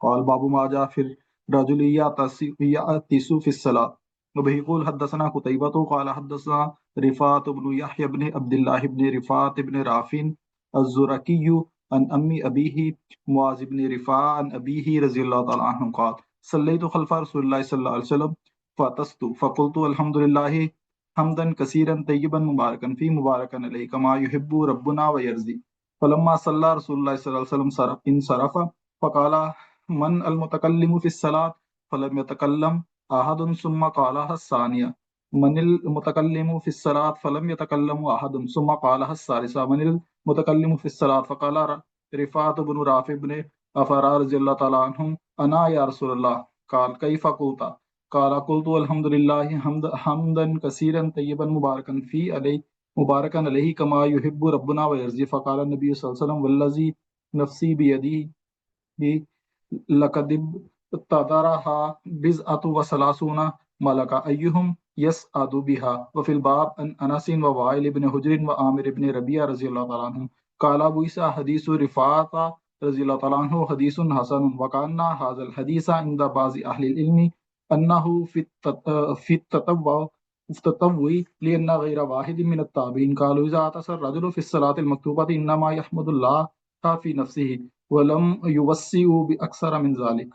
قال باب ما جاء في الرجل يعتس في الصلاة. وبه يقول حدثنا قتيبة قال حدثنا رفاعة بن يحيى بن عبد الله بن رفاعة بن رافع الزرقي عن أمي أبيه معاذ بن رفاعة عن أبيه رضي الله تعالى عنه قال صليت خلف رسول الله صلى الله عليه وسلم فاعتست فقلت الحمد لله حمدا كثيرا طيبا مباركا فيه مباركا عليه كما يحب ربنا ويرضي. فلما صلى رسول الله صلى الله عليه وسلم انصرف فقال من المتكلم في الصلاة؟ فلم يتكلم أحد ثم قالها الثانية من المتكلم في الصلاة؟ فلم يتكلم أحد ثم قالها الثالثة من المتكلم في الصلاة؟ فقال رفاعة بن رافع بن أفرا رضي الله تعالى عنهم أنا يا رسول الله. قال كيف قلت؟ قال قلت الحمد لله حمدا كثيرا طيبا مباركا عليه كما يحب ربنا ويرضي. فقال النبي صلى الله عليه وسلم والذي نفسي بيده لقد ابتدرها بضعة وثلاثون ملكا أيهم يسعد بها. وفي الباب عن أنس ووائل بن حجر وعامر بن ربيعة رضي الله تعالى عنهم. قال أبو عيسى حديث رفاعة رضي الله تعالى عنه حديث حسن. وكان هذا الحديث عند بعض أهل العلم أنه في التطوع لأن غير واحد من التابعين قالوا إذا اعتصى الرجل في الصلاة المكتوبة إنما يحمد الله في نفسه ولم يوسعوا بأكثر من ذلك.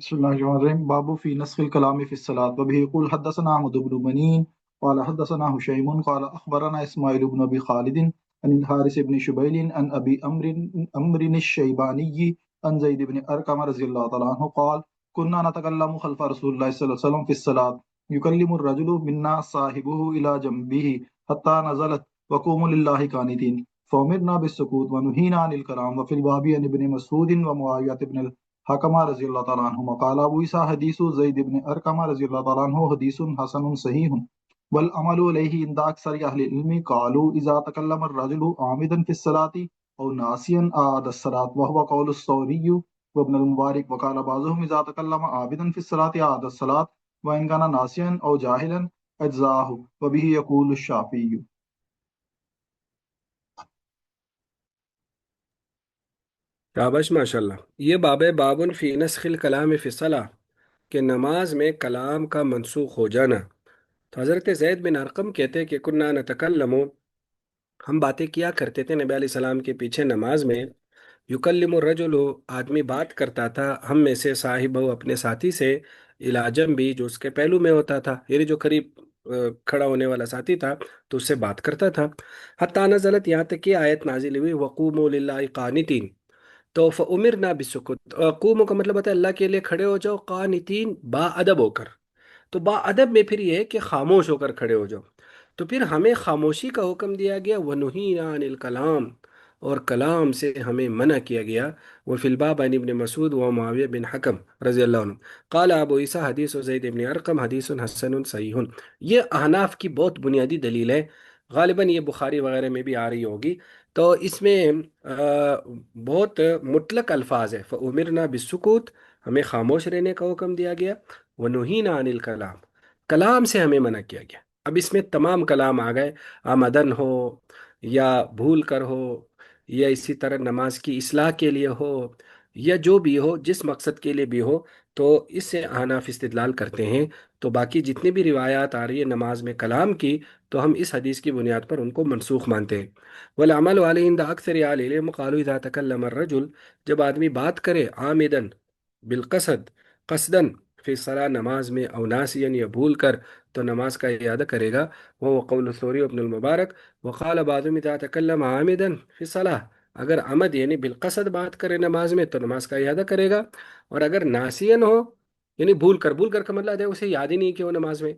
بسم الله الرحمن الرحيم باب في نسخ الكلام في الصلاة وبه يقول حدثنا أحمد بن منين قال حدثنا هشيم قال أخبرنا إسماعيل بن أبي خالد عن الحارث بن شبيل عن أبي أمر الشيباني عن زيد بن أرقم رضي الله تعالى عنه قال كنا نتكلم خلف رسول الله صلى الله عليه وسلم في الصلاة يكلم الرجل منا صاحبه إلى جنبه حتى نزلت وقوموا لله قانتين فأمرنا بالسكوت ونهينا عن الكلام وفي الباب عن ابن مسعود ومعاوية بن حکمہ رضی اللہ تعالیٰ عنہما قال ابو عیسیٰ حدیث زید بن ارقمہ رضی اللہ تعالیٰ عنہ حدیث حسن صحیح والعمل علیہ عند اکثر اہل العلم قالوا اذا تکلم الرجل عامدا في الصلاة او ناسیا اعاد الصلاة وهو قول الثوری وابن المبارک وقال بعضهم اذا تکلم عابدا في الصلاة اعاد الصلاة وان كان ناسیا او جاهلا اجزاه وبه يقول الشافعي. شابش ماشاء اللہ. یہ باب ہے بابن فی نسخ الکلام فی الصلاح، کہ نماز میں کلام کا منسوخ ہو جانا. تو حضرت زید بن ارقم کہتے کہ کنہ نتکلم، ہم باتیں کیا کرتے تھے نبی علیہ السلام کے پیچھے نماز میں. یکلم الرجل، آدمی بات کرتا تھا ہم میں سے، صاحب ہو اپنے ساتھی سے، علاجم بھی جو اس کے پہلو میں ہوتا تھا، یعنی جو قریب کھڑا ہونے والا ساتھی تھا تو اس سے بات کرتا تھا. حتی نزلت، یہاں تک کہ آیت نازل ہوئی وقوموا للہ قانتین. تو فَأُمِرْنَا بِالسُّكُوتِ، قوموں کا مطلب ہوتا ہے اللہ کے لیے کھڑے ہو جاؤ، قانتین با ادب ہو کر. تو با ادب میں پھر یہ ہے کہ خاموش ہو کر کھڑے ہو جاؤ. تو پھر ہمیں خاموشی کا حکم دیا گیا، وَنُهِينَا عَنِ الْكَلَامِ، اور کلام سے ہمیں منع کیا گیا. وفی الباب عن ابن مسعود و معاویہ بن حکم رضی اللہ عنہ قال ابو عیسیٰ حدیث زید بن ارقم حدیث حسن صحیح. یہ احناف کی بہت بنیادی دلیل ہے، غالباً یہ بخاری وغیرہ میں بھی آ رہی ہوگی. تو اس میں بہت مطلق الفاظ ہے. فَأُمِرْنَا بِالسُّكُوتِ، ہمیں خاموش رہنے کا حکم دیا گیا. وَنُهِينَا عَنِ الْكَلَامِ، کلام سے ہمیں منع کیا گیا. اب اس میں تمام کلام آ گئے، آمدن ہو یا بھول کر ہو، یا اسی طرح نماز کی اصلاح کے لیے ہو، یا جو بھی ہو، جس مقصد کے لیے بھی ہو. تو اس سے احناف استدلال کرتے ہیں. تو باقی جتنی بھی روایات آ رہی ہے نماز میں کلام کی، تو ہم اس حدیث کی بنیاد پر ان کو منسوخ مانتے ہیں. والعمل علیہ عند اکثر اہل العلم قالوا اذا تکلم الرجل، جب آدمی بات کرے عامدن بالقصد، قصدن فی الصلاۃ، نماز میں، او ناسین، یا بھول کر، تو نماز کا اعادہ کرے گا. وہ قول الثوری ابن المبارک. وقال بعضهم اذا تکلم عامدا فی الصلاۃ، اگر عمد یعنی بالقصد بات کرے نماز میں تو نماز کا اعادہ کرے گا. اور اگر ناسین ہو، یعنی بھول کر کا مطلب ہے اسے یاد ہی نہیں کہ وہ نماز میں،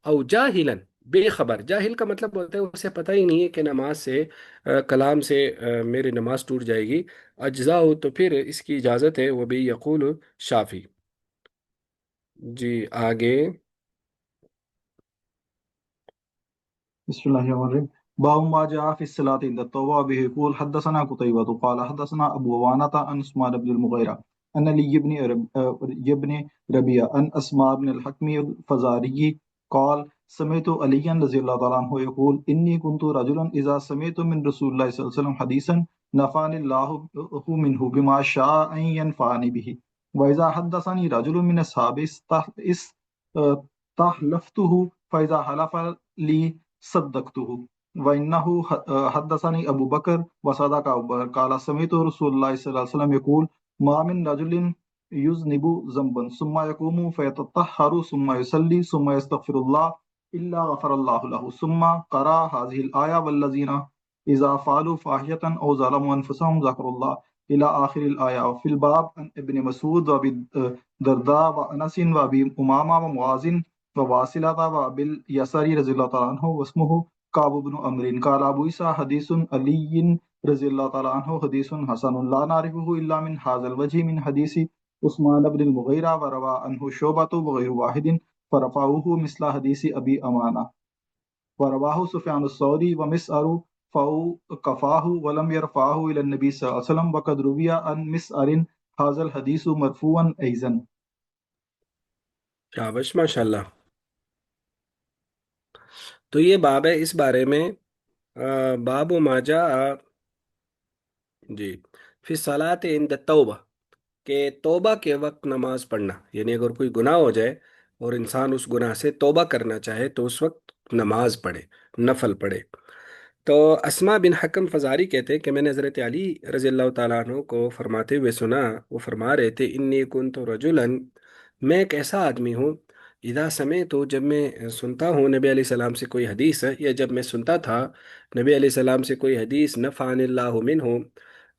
او جاہلن، بے خبر. جاہل کا مطلب ہوتا ہے اسے پتہ ہی نہیں ہے کہ نماز سے کلام سے میری نماز ٹوٹ جائے گی، اجزا ہو، تو پھر اس کی اجازت ہے. وہ بھی یقول شافی. جی آگے. بسم الله الرحمن الرحيم باب ما جاء في الصلاة عند التوبة به يقول حدثنا قتيبة قال حدثنا أبو عوانة عن عثمان بن المغيرة أن لي بن ربيعة أن أسماء بن الحكم الفزاري قال سمعت عليا رضي الله تعالى عنه يقول إني كنت رجلا إذا سمعت من رسول الله صلى الله عليه وسلم حديثا نفعني الله منه بما شاء أن ينفعني به وإذا حدثني رجل من أصحابه استحلفته فإذا حلف لي صدقته وإنه حدثني أبو بكر وصدق أبو بكر قال سمعت رسول الله صلى الله عليه وسلم يقول ما من رجل يذنب ذنبا ثم يقوم فيتطهر ثم يصلي ثم يستغفر الله إلا غفر الله له ثم قرأ هذه الآية والذين إذا فعلوا فاحشة أو ظلموا أنفسهم ذكروا الله إلى آخر الآية. وفي الباب عن ابن مسعود وأبي الدرداء وأنس وأبي أمامة ومعاذ وواصلة وأبي اليسار رضي الله تعالى عنه واسمه كعب بن عمرو قال أبو عيسى حديث علي رضي الله تعالى عنه حديث حسن لا نعرفه إلا من هذا الوجه من حديث عثمان بن المغيرة وروى عنه شعبة وغير واحد فرفعوه مثل حديث أبي أمانة ورواه سفيان الثوري ومسعر فكفاه ولم يرفعه إلى النبي صلى الله عليه وسلم وقد روي عن مسعر هذا الحديث مرفوعا أيضا. شابش ماشاء اللہ. تو یہ باب ہے اس بارے میں، باب ما جاء، جی، فی الصلاۃ عند التوبہ، کہ توبہ کے وقت نماز پڑھنا، یعنی اگر کوئی گناہ ہو جائے اور انسان اس گناہ سے توبہ کرنا چاہے تو اس وقت نماز پڑھے، نفل پڑھے. تو اسما بن حکم فزاری کہتے ہیں کہ میں نے حضرت علی رضی اللہ تعالیٰ عنہ کو فرماتے ہوئے سنا، وہ فرما رہے تھے انی کنت رجلا، میں ایک ایسا آدمی ہوں، اذا سمے تو جب میں سنتا ہوں نبی علیہ السلام سے کوئی حدیث ہے، یا جب میں سنتا تھا نبی علیہ السلام سے کوئی حدیث، نفعن اللہ منہ،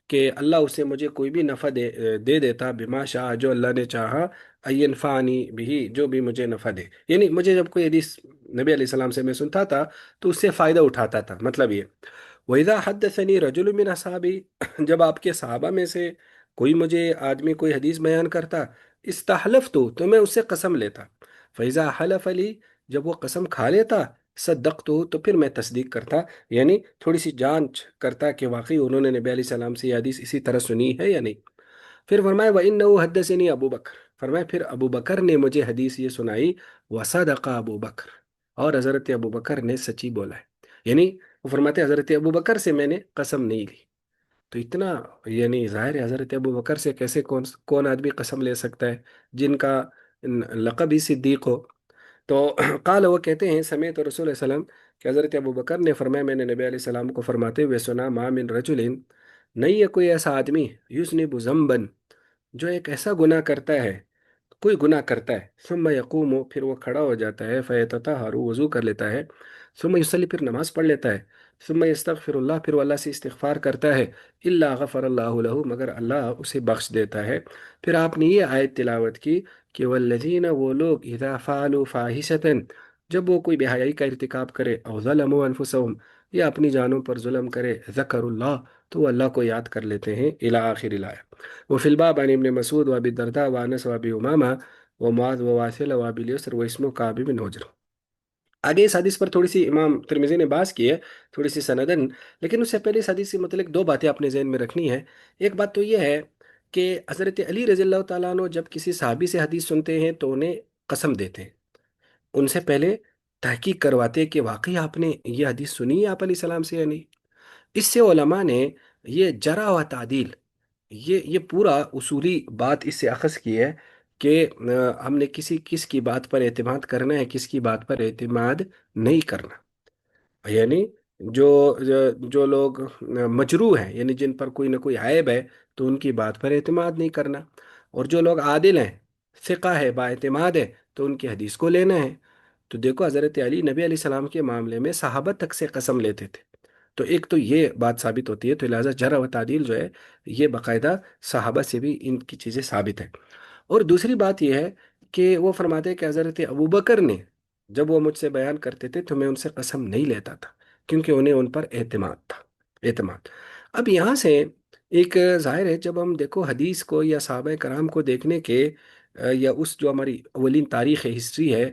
کہ اللہ اسے مجھے کوئی بھی نفع دے دیتا، بما شاء، جو اللہ نے چاہا، اینفعنی بھی، جو بھی مجھے نفع دے، یعنی مجھے جب کوئی حدیث نبی علیہ السلام سے میں سنتا تھا تو اس سے فائدہ اٹھاتا تھا، مطلب یہ۔ وَإِذَا حَدَّثَنِي رَجُلٌ مِّنْ أَصْحَابِي، جب آپ کے صحابہ میں سے کوئی مجھے آدمی کوئی حدیث بیان کرتا، استحلفت، تو میں اس سے قسم لیتا، فَإِذَا حَلَفَ لِي، جب وہ قسم کھا لیتا، صدقت، تو پھر میں تصدیق کرتا، یعنی تھوڑی سی جانچ کرتا کہ واقعی انہوں نے نبی علیہ السلام سے یہ حدیث اسی طرح سنی ہے یا نہیں۔ پھر فرمایا وَإِنَّهُ حَدَّثَنِي ابو بکر، فرمایا پھر ابو بکر نے مجھے حدیث یہ سنائی، وَصَدَقَ ابو بکر، اور حضرت ابو بکر نے سچی بولا ہے، یعنی وہ فرماتے ہیں حضرت ابو بکر سے میں نے قسم نہیں لی۔ تو اتنا، یعنی ظاہر ہے حضرت ابو بکر سے کیسے کون کون آدمی قسم لے سکتا ہے جن کا لقب ہی صدیق ہو؟ تو قال، وہ کہتے ہیں سمیت رسول اللہ علیہ وسلم، کہ حضرت ابو بکر نے فرمایا میں نے نبی علیہ السلام کو فرماتے ہوئے سنا، ما من رجل، نہیں ہے کوئی ایسا آدمی، یذنب ذنبا، جو ایک ایسا گناہ کرتا ہے، کوئی گناہ کرتا ہے، ثم یقوم، پھر وہ کھڑا ہو جاتا ہے، فیتطہر، وضو کر لیتا ہے، ثم یصلی، پھر نماز پڑھ لیتا ہے، ثم یستغفر اللہ، پھر وہ اللہ سے استغفار کرتا ہے، الا غفر اللہ لہ، مگر اللہ اسے بخش دیتا ہے۔ پھر آپ نے یہ آیت تلاوت کی کہ والذین، وہ لوگ، اذا فعلوا فاحشۃ، جب وہ کوئی بے حیائی کا ارتکاب کرے، او ظلموا انفسہم، یا اپنی جانوں پر ظلم کرے، ذکر اللہ، تو وہ اللہ کو یاد کر لیتے ہیں، الی آخر الآیہ۔ وفي الباب عن ابن مسعود وابي الدرداء وانس وابي امامه ومعاذ وواصل وابي اليسر واسمه كعب بن عجر۔ آگے اس حدیث پر تھوڑی سی امام ترمذی نے بحث کی ہے، تھوڑی سی سندن، لیکن اس سے پہلے اس حدیث سے متعلق دو باتیں اپنے ذہن میں رکھنی ہے۔ ایک بات تو یہ ہے کہ حضرت علی رضی اللہ تعالیٰ عنہ جب کسی صحابی سے حدیث سنتے ہیں تو انہیں قسم دیتے ہیں، ان سے پہلے تحقیق کرواتے ہیں کہ واقعی آپ نے یہ حدیث سنی ہے آپ علیہ السلام سے یا نہیں۔ اس سے علماء نے یہ جرح و تعدیل، یہ پورا اصولی بات اس سے اخذ کی ہے کہ ہم نے کس کی بات پر اعتماد کرنا ہے، کس کی بات پر اعتماد نہیں کرنا، یعنی جو جو لوگ مجروح ہیں، یعنی جن پر کوئی نہ کوئی عیب ہے، تو ان کی بات پر اعتماد نہیں کرنا، اور جو لوگ عادل ہیں، ثقہ ہے، با اعتماد ہے، تو ان کی حدیث کو لینا ہے۔ تو دیکھو حضرت علی نبی علیہ السلام کے معاملے میں صحابہ تک سے قسم لیتے تھے، تو ایک تو یہ بات ثابت ہوتی ہے، تو لہٰذا جرح و تعدیل جو ہے یہ باقاعدہ صحابہ سے بھی ان کی چیزیں ثابت ہیں۔ اور دوسری بات یہ ہے کہ وہ فرماتے ہیں کہ حضرت ابو بکر نے جب وہ مجھ سے بیان کرتے تھے تو میں ان سے قسم نہیں لیتا تھا، کیونکہ انہیں ان پر اعتماد تھا، اعتماد۔ اب یہاں سے ایک ظاہر ہے، جب ہم دیکھو حدیث کو یا صحابہ کرام کو دیکھنے کے یا اس جو ہماری اولین تاریخ ہے، ہسٹری ہے،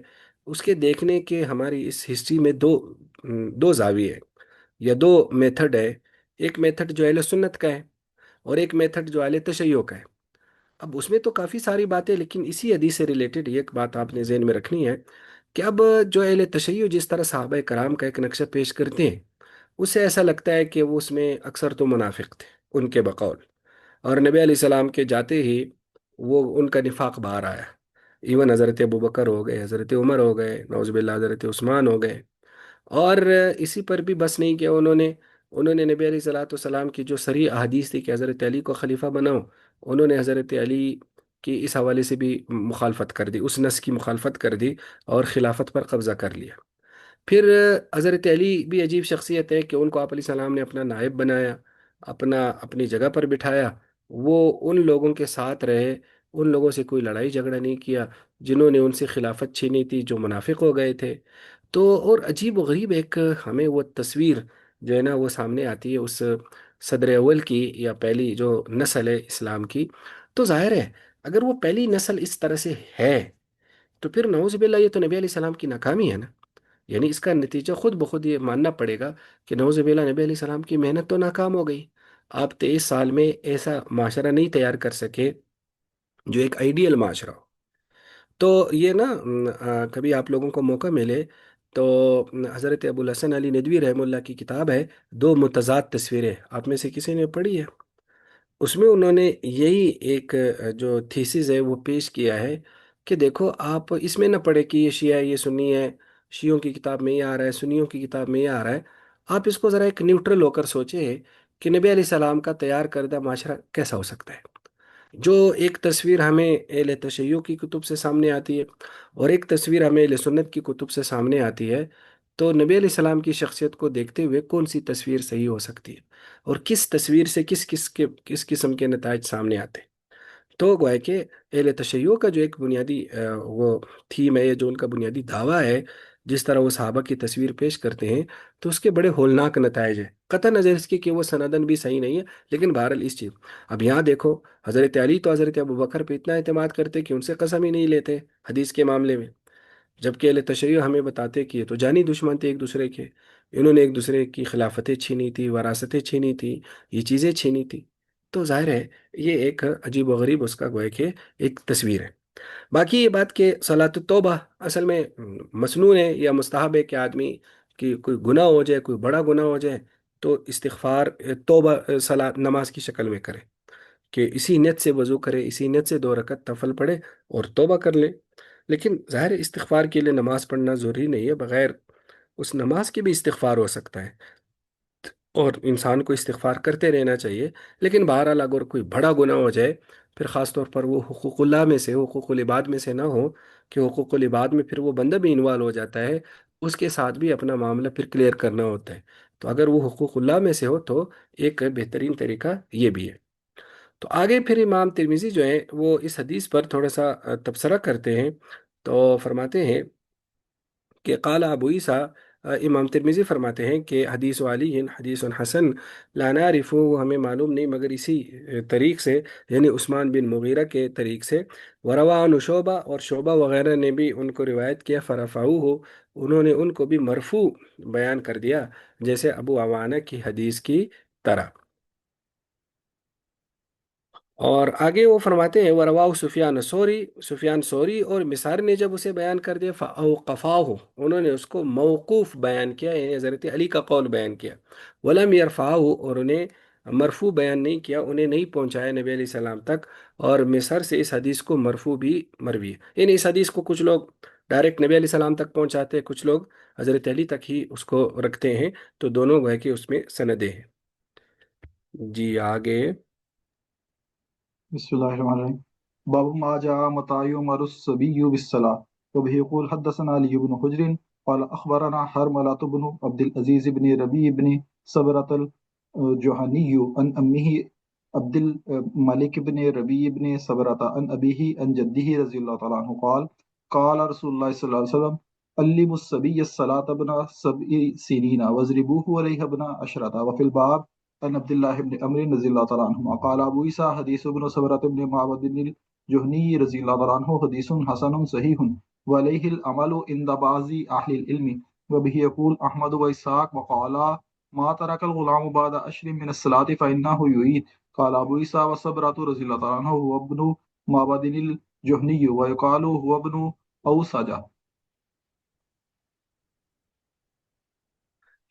اس کے دیکھنے کے ہماری اس ہسٹری میں دو زاویے ہیں یا دو میتھڈ ہے۔ ایک میتھڈ جو اہل سنت کا ہے، اور ایک میتھڈ جو اہل تشیع کا ہے۔ اب اس میں تو کافی ساری باتیں، لیکن اسی حدیث سے ریلیٹڈ ایک بات آپ نے ذہن میں رکھنی ہے کہ اب جو اہل تشیع جس طرح صحابہ کرام کا ایک نقشہ پیش کرتے ہیں، اس سے ایسا لگتا ہے کہ وہ اس میں اکثر تو منافق تھے ان کے بقول، اور نبی علیہ السلام کے جاتے ہی وہ ان کا نفاق باہر آیا، ایون حضرت ابو بکر ہو گئے، حضرت عمر ہو گئے، نعوذ باللہ حضرت عثمان ہو گئے، اور اسی پر بھی بس نہیں کیا انہوں نے نبی علیہ الصلوۃ والسلام کی جو صریح احادیث تھی کہ حضرت علی کو خلیفہ بناؤ، انہوں نے حضرت علی کی اس حوالے سے بھی مخالفت کر دی، اس نص کی مخالفت کر دی، اور خلافت پر قبضہ کر لیا۔ پھر حضرت علی بھی عجیب شخصیت ہے کہ ان کو آپ علیہ السلام نے اپنا نائب بنایا، اپنی جگہ پر بٹھایا، وہ ان لوگوں کے ساتھ رہے، ان لوگوں سے کوئی لڑائی جھگڑا نہیں کیا جنہوں نے ان سے خلافت چھینی تھی، جو منافق ہو گئے تھے۔ تو اور عجیب و غریب ایک ہمیں وہ تصویر جو ہے نا وہ سامنے آتی ہے اس صدر اول کی، یا پہلی جو نسل ہے اسلام کی۔ تو ظاہر ہے اگر وہ پہلی نسل اس طرح سے ہے تو پھر نعوذ باللہ یہ تو نبی علیہ السلام کی ناکامی ہے نا، یعنی اس کا نتیجہ خود بخود یہ ماننا پڑے گا کہ نعوذ باللہ نبی علیہ السلام کی محنت تو ناکام ہو گئی۔ آپ 23 سال میں ایسا معاشرہ نہیں تیار کر سکے جو ایک آئیڈیل معاشرہ ہو۔ تو یہ نا کبھی آپ لوگوں کو موقع ملے تو حضرت ابو الحسن علی ندوی رحمہ اللہ کی کتاب ہے دو متضاد تصویریں، آپ میں سے کسی نے پڑھی ہے؟ اس میں انہوں نے یہی ایک جو تھیسز ہے وہ پیش کیا ہے کہ دیکھو آپ اس میں نہ پڑھے کہ یہ شیعہ ہے، یہ سنی ہے، شیعوں کی کتاب میں یہ آ رہا ہے، سنیوں کی کتاب میں یہ آ رہا ہے۔ آپ اس کو ذرا ایک نیوٹرل ہو کر سوچیں کہ نبی علیہ السلام کا تیار کردہ معاشرہ کیسا ہو سکتا ہے؟ جو ایک تصویر ہمیں اہل تشیع کی کتب سے سامنے آتی ہے اور ایک تصویر ہمیں اہل سنت کی کتب سے سامنے آتی ہے، تو نبی علیہ السلام کی شخصیت کو دیکھتے ہوئے کون سی تصویر صحیح ہو سکتی ہے اور کس تصویر سے کس قسم کے نتائج سامنے آتے ہیں؟ تو گویا کہ اہل تشیع کا جو ایک بنیادی وہ تھیم ہے، جو ان کا بنیادی دعویٰ ہے، جس طرح وہ صحابہ کی تصویر پیش کرتے ہیں، تو اس کے بڑے ہولناک نتائج ہیں، قطع نظر اس کی کہ وہ سندن بھی صحیح نہیں ہے، لیکن بہرحال اس چیز اب یہاں دیکھو، حضرت علی تو حضرت ابو بکر پہ اتنا اعتماد کرتے کہ ان سے قسم ہی نہیں لیتے حدیث کے معاملے میں، جبکہ اہل تشیع ہمیں بتاتے کہ یہ تو جانی دشمن تھے ایک دوسرے کے، انہوں نے ایک دوسرے کی خلافتیں چھینی تھی، وراثتیں چھینی تھی، یہ چیزیں چھینی تھی، تو ظاہر ہے یہ ایک عجیب و غریب اس کا گویا کہ ایک تصویر ہے۔ باقی یہ بات کہ صلاۃ التوبہ اصل میں مسنون ہے یا مستحب ہے کہ آدمی کی کوئی گناہ ہو جائے، کوئی بڑا گناہ ہو جائے، تو استغفار توبہ صلاۃ نماز کی شکل میں کرے، کہ اسی نیت سے وضو کرے، اسی نیت سے 2 رکعت نفل پڑھے اور توبہ کر لے۔ لیکن ظاہر ہے استغفار کے لیے نماز پڑھنا ضروری نہیں ہے، بغیر اس نماز کے بھی استغفار ہو سکتا ہے اور انسان کو استغفار کرتے رہنا چاہیے۔ لیکن بہرحال اگر کوئی بڑا گناہ ہو جائے، پھر خاص طور پر وہ حقوق اللہ میں سے، حقوق العباد میں سے نہ ہو، کہ حقوق العباد میں پھر وہ بندہ بھی انوالو ہو جاتا ہے، اس کے ساتھ بھی اپنا معاملہ پھر کلیئر کرنا ہوتا ہے، تو اگر وہ حقوق اللہ میں سے ہو تو ایک بہترین طریقہ یہ بھی ہے۔ تو آگے پھر امام ترمذی جو ہے وہ اس حدیث پر تھوڑا سا تبصرہ کرتے ہیں، تو فرماتے ہیں کہ قال ابو عیسیٰ، امام ترمذی فرماتے ہیں کہ حدیث علی حدیث حسن لا نعرف، ہمیں معلوم نہیں مگر اسی طریق سے، یعنی عثمان بن مغیرہ کے طریق سے، وروا عن شعبہ، اور شعبہ وغیرہ نے بھی ان کو روایت کیا، فرفعوہ ہو، انہوں نے ان کو بھی مرفوع بیان کر دیا، جیسے ابو عوانہ کی حدیث کی طرح۔ اور آگے وہ فرماتے ہیں ورواہ سفیان سوری، سفیان سوری اور مسار نے جب اسے بیان کر دیا فاوقفاہ، انہوں نے اس کو موقوف بیان کیا، یعنی حضرت علی کا قول بیان کیا، ولم یرفعہ، اور انہیں مرفوع بیان نہیں کیا، انہیں نہیں پہنچایا نبی علیہ السلام تک، اور مصر سے اس حدیث کو مرفوع بھی مروی ہے، یعنی اس حدیث کو کچھ لوگ ڈائریکٹ نبی علیہ السلام تک پہنچاتے ہیں، کچھ لوگ حضرت علی تک ہی اس کو رکھتے ہیں، تو دونوں گویا کہ اس میں سندیں ہیں۔ جی آگے۔ بسم الله الرحمن الرحيم. باب ما جاء متى يؤمر الصبي بالصلاة. وبه يقول حدثنا علي بن حجر قال أخبرنا حرملة بن عبد العزيز بن ربيع بن صبرة الجهني عن أمه عبد الملك بن ربيع بن صبرة عن أبيه عن جده رضي الله تعالى عنه قال قال رسول الله صلى الله عليه وسلم علموا الصبي الصلاة ابن 7 سنين واضربوه عليها ابن 10. وفي الباب عن عبد الله بن عمرو رضي الله تعالى عنهما قال ابو عيسى حديث ابن صبرة بن معبد الجهني رضي الله تعالى عنه حديث حسن صحيح وعليه العمل عند بعض اهل العلم. وبه يقول احمد واسحاق وقال ما ترك الغلام بعد 10 من الصلاة فانه يعيد. قال ابو عيسى وصبرة رضي الله تعالى عنه هو ابن معبد الجهني ويقال هو ابن اوسجة.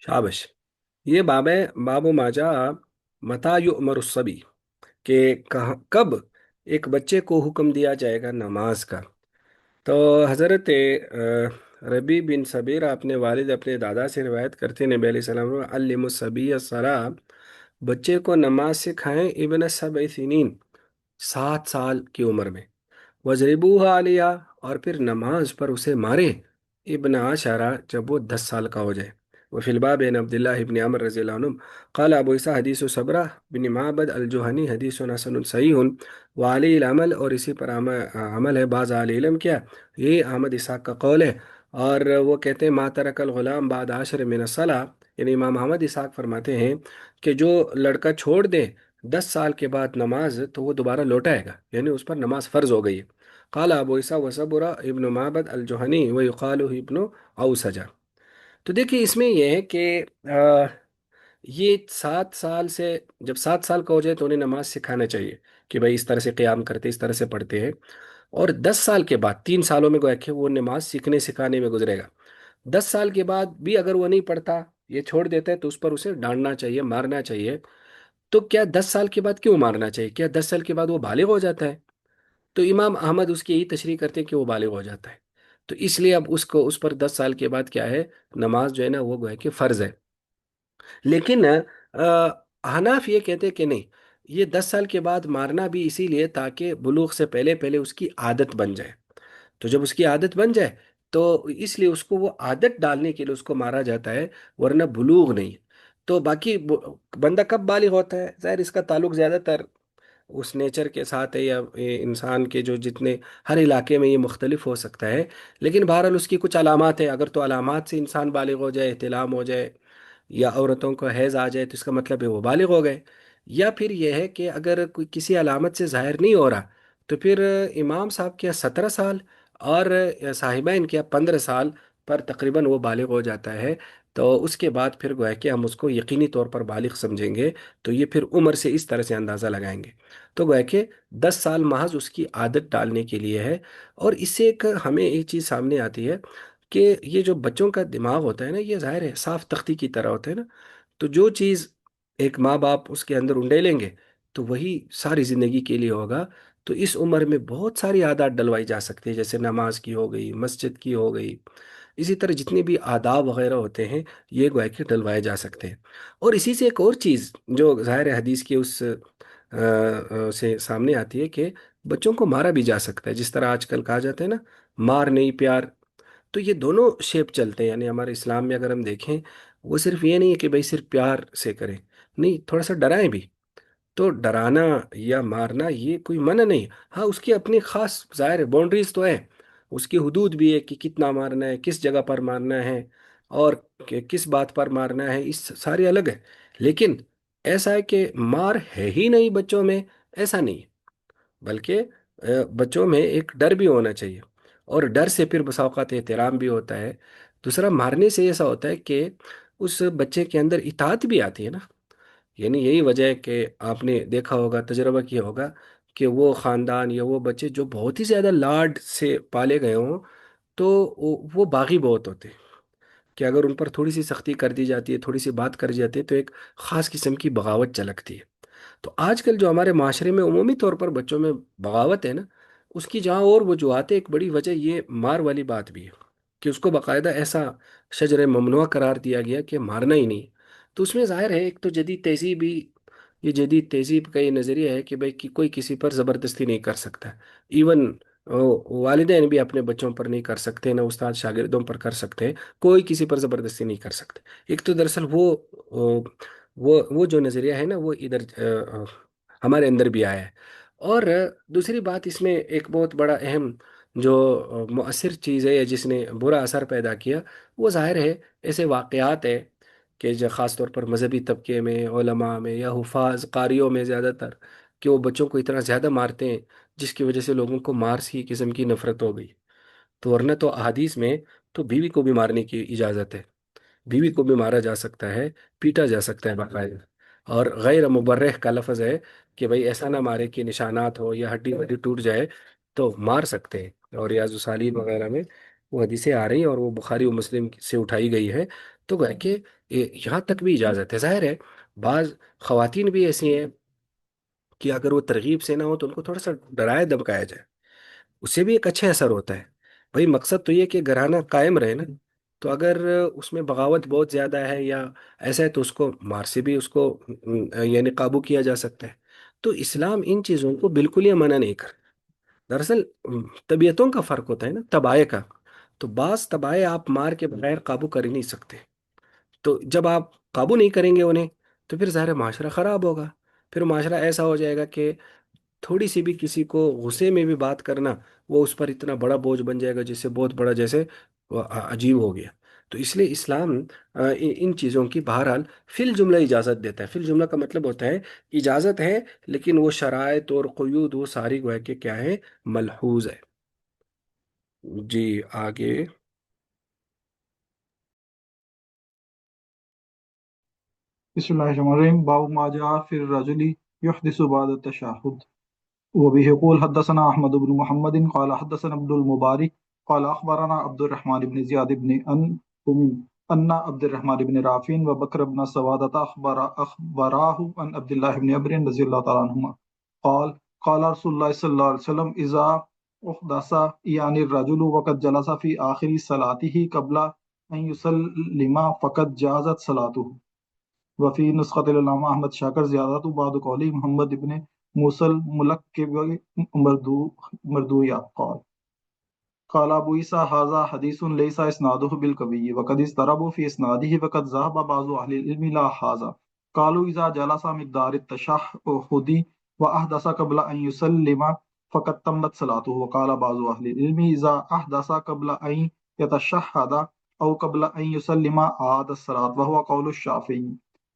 شابش، یہ باب ہے، باب ماجا متا یؤمر الصبی، کہ کب ایک بچے کو حکم دیا جائے گا نماز کا۔ تو حضرت ربی بن صبیر اپنے والد اپنے دادا سے روایت کرتے ہیں، نبی علیہ السلام نے علم الصبی الصلاۃ، بچے کو نماز سکھائیں ابن 7 سنین، 7 سال کی عمر میں، وضربوہ علیہ، اور پھر نماز پر اسے مارے، ابن عشرہ، جب وہ 10 سال کا ہو جائے۔ وفی الباب عن عبداللہ ابن عمر رضی اللہ عنہ قال ابو عیسیٰ حدیث صبرہ بن معبد الجوہنی حدیث حسن صحیح، وعلی العمل، اور اسی پر عمل ہے بعض اہل علم کیا، یہ احمد اسحاق کا قول ہے، اور وہ کہتے ہیں ما ترک الغلام بعد 10 من الصلاۃ، یعنی امام احمد اسحاق فرماتے ہیں کہ جو لڑکا چھوڑ دے 10 سال کے بعد نماز، تو وہ دوبارہ لوٹائے گا، یعنی اس پر نماز فرض ہو گئی ہے۔ قال ابو عیسیٰ وصبر ابن معبد الجوہنی ویقال ابن اوسجہ۔ تو دیکھیے اس میں یہ ہے کہ یہ 7 سال سے، جب 7 سال کا ہو جائے تو انہیں نماز سکھانا چاہیے کہ بھائی اس طرح سے قیام کرتے، اس طرح سے پڑھتے ہیں، اور 10 سال کے بعد 3 سالوں میں گویا کہ وہ نماز سیکھنے سکھانے میں گزرے گا۔ 10 سال کے بعد بھی اگر وہ نہیں پڑھتا، یہ چھوڑ دیتا ہے، تو اس پر اسے ڈانٹنا چاہیے، مارنا چاہیے۔ تو کیا 10 سال کے بعد کیوں مارنا چاہیے؟ کیا 10 سال کے بعد وہ بالغ ہو جاتا ہے؟ تو امام احمد اس کی یہی تشریح کرتے ہیں کہ وہ بالغ ہو جاتا ہے، تو اس لیے اب اس کو اس پر 10 سال کے بعد کیا ہے، نماز جو ہے نا وہ گویا کہ فرض ہے۔ لیکن حناف یہ کہتے ہیں کہ نہیں، یہ 10 سال کے بعد مارنا بھی اسی لیے تاکہ بلوغ سے پہلے پہلے اس کی عادت بن جائے. تو جب اس کی عادت بن جائے تو اس لیے اس کو وہ عادت ڈالنے کے لیے اس کو مارا جاتا ہے، ورنہ بلوغ نہیں. تو باقی بندہ کب بالغ ہوتا ہے، ظاہر اس کا تعلق زیادہ تر اس نیچر کے ساتھ ہے، یا انسان کے جو جتنے ہر علاقے میں یہ مختلف ہو سکتا ہے. لیکن بہرحال اس کی کچھ علامات ہیں، اگر تو علامات سے انسان بالغ ہو جائے، احتلام ہو جائے یا عورتوں کو حیض آ جائے، تو اس کا مطلب ہے وہ بالغ ہو گئے. یا پھر یہ ہے کہ اگر کوئی کسی علامت سے ظاہر نہیں ہو رہا، تو پھر امام صاحب کے 17 سال اور صاحبین کے 15 سال پر تقریباً وہ بالغ ہو جاتا ہے. تو اس کے بعد پھر گویا کہ ہم اس کو یقینی طور پر بالغ سمجھیں گے. تو یہ پھر عمر سے اس طرح سے اندازہ لگائیں گے. تو گویا کہ 10 سال محض اس کی عادت ڈالنے کے لیے ہے. اور اس سے ایک ہمیں ایک چیز سامنے آتی ہے کہ یہ جو بچوں کا دماغ ہوتا ہے نا، یہ ظاہر ہے صاف تختی کی طرح ہوتا ہے نا. تو جو چیز ایک ماں باپ اس کے اندر انڈیلیں گے تو وہی ساری زندگی کے لیے ہوگا. تو اس عمر میں بہت ساری عادات ڈلوائی جا سکتی ہے، جیسے نماز کی ہو گئی، مسجد کی ہو گئی، اسی طرح جتنے بھی آداب وغیرہ ہوتے ہیں یہ گویا کہ ڈلوائے جا سکتے ہیں. اور اسی سے ایک اور چیز جو ظاہر حدیث کی اس سے سامنے آتی ہے کہ بچوں کو مارا بھی جا سکتا ہے، جس طرح آج کل کہا جاتا ہے نا، مار نہیں پیار. تو یہ دونوں شیپ چلتے ہیں، یعنی ہمارے اسلام میں اگر ہم دیکھیں، وہ صرف یہ نہیں ہے کہ بھائی صرف پیار سے کریں، نہیں، تھوڑا سا ڈرائیں بھی. تو ڈرانا یا مارنا یہ کوئی منع نہیں. ہاں، اس کی اپنی خاص ظاہر باؤنڈریز تو ہے، اس کی حدود بھی ہے کہ کتنا مارنا ہے، کس جگہ پر مارنا ہے، اور کہ کس بات پر مارنا ہے، اس سارے الگ ہے. لیکن ایسا ہے کہ مار ہے ہی نہیں بچوں میں، ایسا نہیں ہے. بلکہ بچوں میں ایک ڈر بھی ہونا چاہیے، اور ڈر سے پھر بسا اوقات احترام بھی ہوتا ہے. دوسرا، مارنے سے ایسا ہوتا ہے کہ اس بچے کے اندر اطاعت بھی آتی ہے نا. یعنی یہی وجہ ہے کہ آپ نے دیکھا ہوگا، تجربہ کیا ہوگا کہ وہ خاندان یا وہ بچے جو بہت ہی زیادہ لاڈ سے پالے گئے ہوں، تو وہ باغی بہت ہوتے ہیں. کہ اگر ان پر تھوڑی سی سختی کر دی جاتی ہے، تھوڑی سی بات کر دی جاتی ہے، تو ایک خاص قسم کی بغاوت چلکتی ہے. تو آج کل جو ہمارے معاشرے میں عمومی طور پر بچوں میں بغاوت ہے نا، اس کی جہاں اور وجوہات ہے، ایک بڑی وجہ یہ مار والی بات بھی ہے کہ اس کو باقاعدہ ایسا شجر ممنوع قرار دیا گیا کہ مارنا ہی نہیں. تو اس میں ظاہر ہے ایک تو جدید تہذیب بھی، یہ جدید تہذیب کا یہ نظریہ ہے کہ بھائی کہ کوئی کسی پر زبردستی نہیں کر سکتا. ایون والدین بھی اپنے بچوں پر نہیں کر سکتے، نہ استاد شاگردوں پر کر سکتے ہیں. کوئی کسی پر زبردستی نہیں کر سکتے. ایک تو دراصل وہ جو نظریہ ہے نا، وہ ادھر ہمارے اندر بھی آیا ہے. اور دوسری بات اس میں ایک بہت بڑا اہم جو مؤثر چیز ہے، یا جس نے برا اثر پیدا کیا، وہ ظاہر ہے ایسے واقعات ہے کہ جو خاص طور پر مذہبی طبقے میں، علماء میں یا حفاظ قاریوں میں زیادہ تر، کہ وہ بچوں کو اتنا زیادہ مارتے ہیں جس کی وجہ سے لوگوں کو مار سی قسم کی نفرت ہو گئی. تو ورنہ تو احادیث میں تو بیوی کو بھی مارنے کی اجازت ہے، بیوی کو بھی مارا جا سکتا ہے، پیٹا جا سکتا ہے باقاعدہ. اور غیر مبرح کا لفظ ہے کہ بھائی ایسا نہ مارے کہ نشانات ہو یا ہڈی وڈی ٹوٹ جائے، تو مار سکتے ہیں. اور ریاض الصالحین وغیرہ میں وہ حدیثیں آ رہی ہیں، اور وہ بخاری و مسلم سے اٹھائی گئی ہے. تو گویا کہ یہاں تک بھی اجازت ہے. ظاہر ہے بعض خواتین بھی ایسی ہیں کہ اگر وہ ترغیب سے نہ ہو تو ان کو تھوڑا سا ڈرایا دمکایا جائے، اس سے بھی ایک اچھا اثر ہوتا ہے. بھائی مقصد تو یہ کہ گھرانہ قائم رہے نا. تو اگر اس میں بغاوت بہت زیادہ ہے یا ایسا ہے، تو اس کو مار سے بھی اس کو یعنی قابو کیا جا سکتا ہے. تو اسلام ان چیزوں کو بالکل ہی منع نہیں کر. دراصل طبیعتوں کا فرق ہوتا ہے نا، طبائع کا. تو بعض طبائع آپ مار کے بغیر قابو کر ہی نہیں سکتے. تو جب آپ قابو نہیں کریں گے انہیں، تو پھر ظاہر ہے معاشرہ خراب ہوگا. پھر معاشرہ ایسا ہو جائے گا کہ تھوڑی سی بھی کسی کو غصے میں بھی بات کرنا، وہ اس پر اتنا بڑا بوجھ بن جائے گا، جس سے بہت بڑا جیسے وہ عجیب ہو گیا. تو اس لیے اسلام ان چیزوں کی بہرحال فی الجملہ اجازت دیتا ہے. فی الجملہ کا مطلب ہوتا ہے اجازت ہے، لیکن وہ شرائط اور قیود وہ ساری گویا کہ کیا ہے، ملحوظ ہے. جی، آگے. بسم الله الرحمن الرحيم. باب ما جاء في الرجل يحدث بعد التشهد. وبه يقول حدثنا أحمد بن محمد قال حدثنا ابن المبارك قال أخبرنا عبد الرحمن بن زياد بن أن عبد الرحمن بن رافع وبكر بن سوادة أخبراه عن عبد الله بن عمرو رضي الله تعالى عنهما قال قال رسول الله صلى الله عليه وسلم إذا أحدث يعني الرجل وقد جلس في آخر صلاته قبل أن يسلم فقد جازت صلاته. وفی نسخۃ العلامہ احمد شاکر زیادہ بعد قولی محمد ابن موسل ملک مردویہ قال ابو عیسیٰ ھذا حدیث لیس اسنادہ بالقوی وقد اضطربوا فی اسنادہ وقد ذهب بعض اہل العلم الى ھذا قالوا اذا جلس مقدار التشہد واحدث قبل ان يسلم فقد تمت صلاته وقال بعض اہل العلم اذا احدث قبل ان يتشہد او قبل ان يسلم اعاد الصلاة وهو قول الشافعی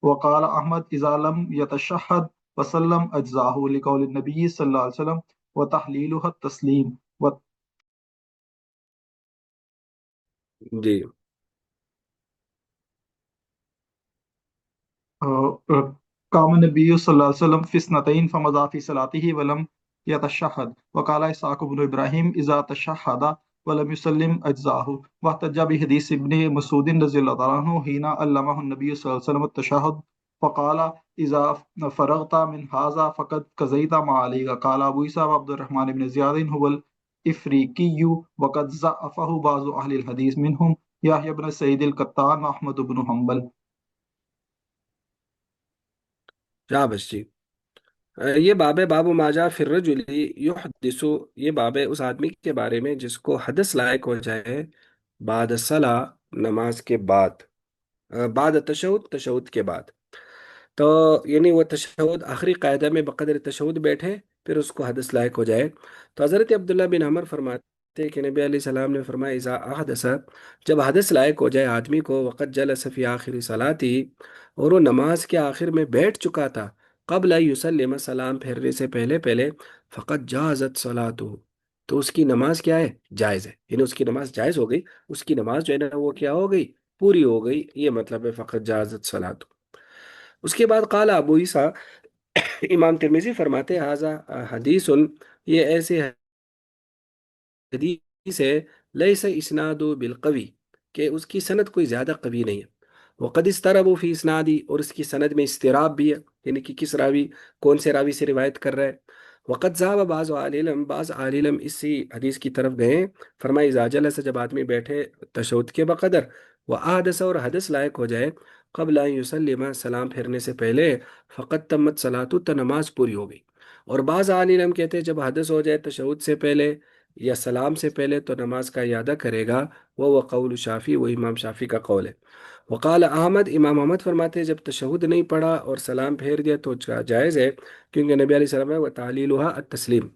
وقال احمد اذا لم يتشہد وسلم اجزاه لقول النبي صلی اللہ علیہ وسلم وتحلیلها التسلیم جی قام النبی صلی اللہ علیہ وسلم فی اثنتین فمضى فی صلاته ولم يتشہد وقال اسحاق بن ابراہیم اذا تشہد ولم يسلم اجزاه واحتج بحدیث ابن مسعود رضی اللہ تعالیٰ عنہ حين علمه النبي صلی اللہ علیہ وسلم التشہد فقال اذا فرغت من هذا فقد قضيت ما عليك قال ابو عيسى عبد الرحمن بن زياد هو الافریقی وقد ضعفه بعض اهل الحديث منهم يحيى بن سعيد القطان واحمد بن حنبل شاباش جی یہ باب ما جاء فی الرجل یحدث، یہ باب ہے اس آدمی کے بارے میں جس کو حدث لائق ہو جائے بعد الصلاح، نماز کے بعد، بعد تشہد، تشہد کے بعد. تو یعنی وہ تشہد آخری قاعدہ میں بقدر تشہد بیٹھے پھر اس کو حدث لائق ہو جائے. تو حضرت عبداللہ بن عمر فرماتے ہیں کہ نبی علیہ السلام نے فرمایا اذا احدث، جب حدث لائق ہو جائے آدمی کو، وقت جلس فی آخری صلاتی، اور وہ نماز کے آخر میں بیٹھ چکا تھا، قبل ان یسلم، سلام پھیرنے سے پہلے پہلے، فقط جازت صلاتہ، تو اس کی نماز کیا ہے؟ جائز ہے. یعنی اس کی نماز جائز ہو گئی، اس کی نماز جو ہے نا وہ کیا ہو گئی؟ پوری ہو گئی. یہ مطلب ہے فقط جازت صلاتہ. اس کے بعد قال ابو عیسیٰ، امام ترمذی فرماتے ہیں ھذا حدیث، یہ ایسے حدیث ہے لیس اسناد بالقوی، کہ اس کی سند کوئی زیادہ قوی نہیں ہے. وقد اضطربوا فی اسنادی، اور اس کی سند میں اضطراب بھی ہے، یعنی کہ کس راوی، کون سے راوی سے روایت کر رہا ہے. وقد ذهب بعض اہل علم، بعض اہل علم اسی حدیث کی طرف گئے. فرمایا اذا جلس، جب آدمی بیٹھے تشہد کے بقدر، واحدث، اور حدث لائق ہو جائے، قبل ان یسلم، سلام پھیرنے سے پہلے، فقط تمت صلاتو، تو نماز پوری ہو گئی. اور بعض اہل علم کہتے ہیں جب حدث ہو جائے تشہد سے پہلے یا سلام سے پہلے تو نماز کا اعادہ کرے گا. وہ قول شافی، وہ امام شافی کا قول ہے. وقال احمد، امام احمد فرماتے ہیں جب تشہد نہیں پڑھا اور سلام پھیر دیا تو جائز ہے، کیونکہ نبی علیہ السلام وہ تعلیلها التسلیم،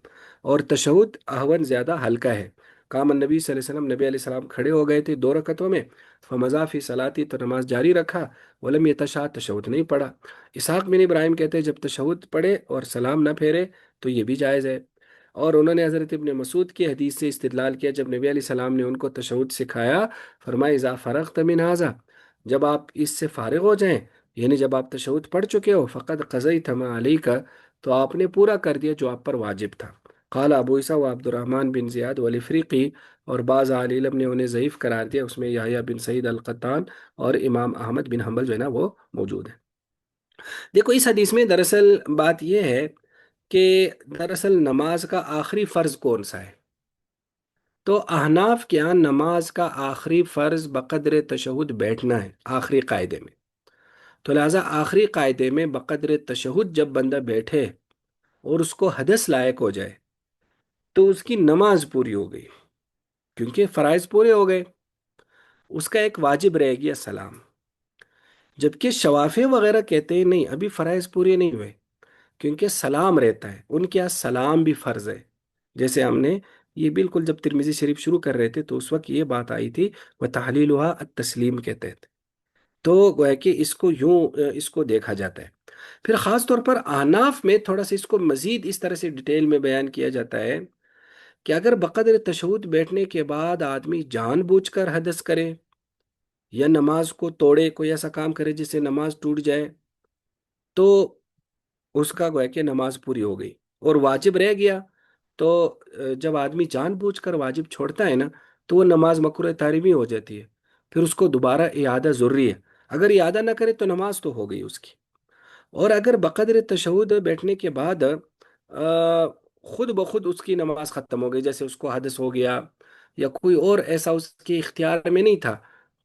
اور تشہد احون زیادہ ہلکا ہے. کام النبی صلی اللہ علیہ وسلم، نبی علیہ السلام کھڑے ہو گئے تھے 2 رکعتوں میں، فمضى فی صلاتی، تو نماز جاری رکھا، ولم یتشہد، تشہد نہیں پڑھا. اسحاق بن ابراہیم کہتے ہیں جب تشہد پڑھے اور سلام نہ پھیرے تو یہ بھی جائز ہے. اور انہوں نے حضرت ابن مسعود کی حدیث سے استدلال کیا، جب نبی علیہ السلام نے ان کو تشہد سکھایا، فرمایا اذا فرغت من ھذا، جب آپ اس سے فارغ ہو جائیں، یعنی جب آپ تشہد پڑھ چکے ہو، فقد قضیت ما علیک، تو آپ نے پورا کر دیا جو آپ پر واجب تھا. قال ابو عیسیٰ و عبد الرحمن بن زیاد والافریقی، اور بعض اہل علم نے انہیں ضعیف قرار دیا، اس میں یحییٰ بن سعید القطان اور امام احمد بن حنبل جو ہے نا وہ موجود ہیں. دیکھو اس حدیث میں دراصل بات یہ ہے کہ دراصل نماز کا آخری فرض کون سا ہے؟ تو احناف کے یہاں نماز کا آخری فرض بقدر تشہد بیٹھنا ہے آخری قاعدے میں. تو لہٰذا آخری قاعدے میں بقدر تشہد جب بندہ بیٹھے اور اس کو حدث لائق ہو جائے تو اس کی نماز پوری ہو گئی، کیونکہ فرائض پورے ہو گئے. اس کا ایک واجب رہ گیا سلام. جبکہ شوافی وغیرہ کہتے ہیں نہیں، ابھی فرائض پورے نہیں ہوئے، کیونکہ سلام رہتا ہے، ان کے یہاں سلام بھی فرض ہے. جیسے ہم نے یہ بالکل جب ترمذی شریف شروع کر رہے تھے تو اس وقت یہ بات آئی تھی، وہ تحلیلها التسلیم کے تحت. تو گویا کہ اس کو یوں اس کو دیکھا جاتا ہے. پھر خاص طور پر احناف میں تھوڑا سا اس کو مزید اس طرح سے ڈیٹیل میں بیان کیا جاتا ہے کہ اگر بقدر تشہد بیٹھنے کے بعد آدمی جان بوجھ کر حدث کرے یا نماز کو توڑے، کوئی ایسا کام کرے جس سے نماز ٹوٹ جائے، تو اس کا گویا کہ نماز پوری ہو گئی اور واجب رہ گیا. تو جب آدمی جان بوجھ کر واجب چھوڑتا ہے نا تو وہ نماز مکروہ تحریمی ہو جاتی ہے، پھر اس کو دوبارہ اعادہ ضروری ہے. اگر اعادہ نہ کرے تو نماز تو ہو گئی اس کی. اور اگر بقدر تشہد بیٹھنے کے بعد خود بخود اس کی نماز ختم ہو گئی، جیسے اس کو حدث ہو گیا یا کوئی اور ایسا اس کے اختیار میں نہیں تھا،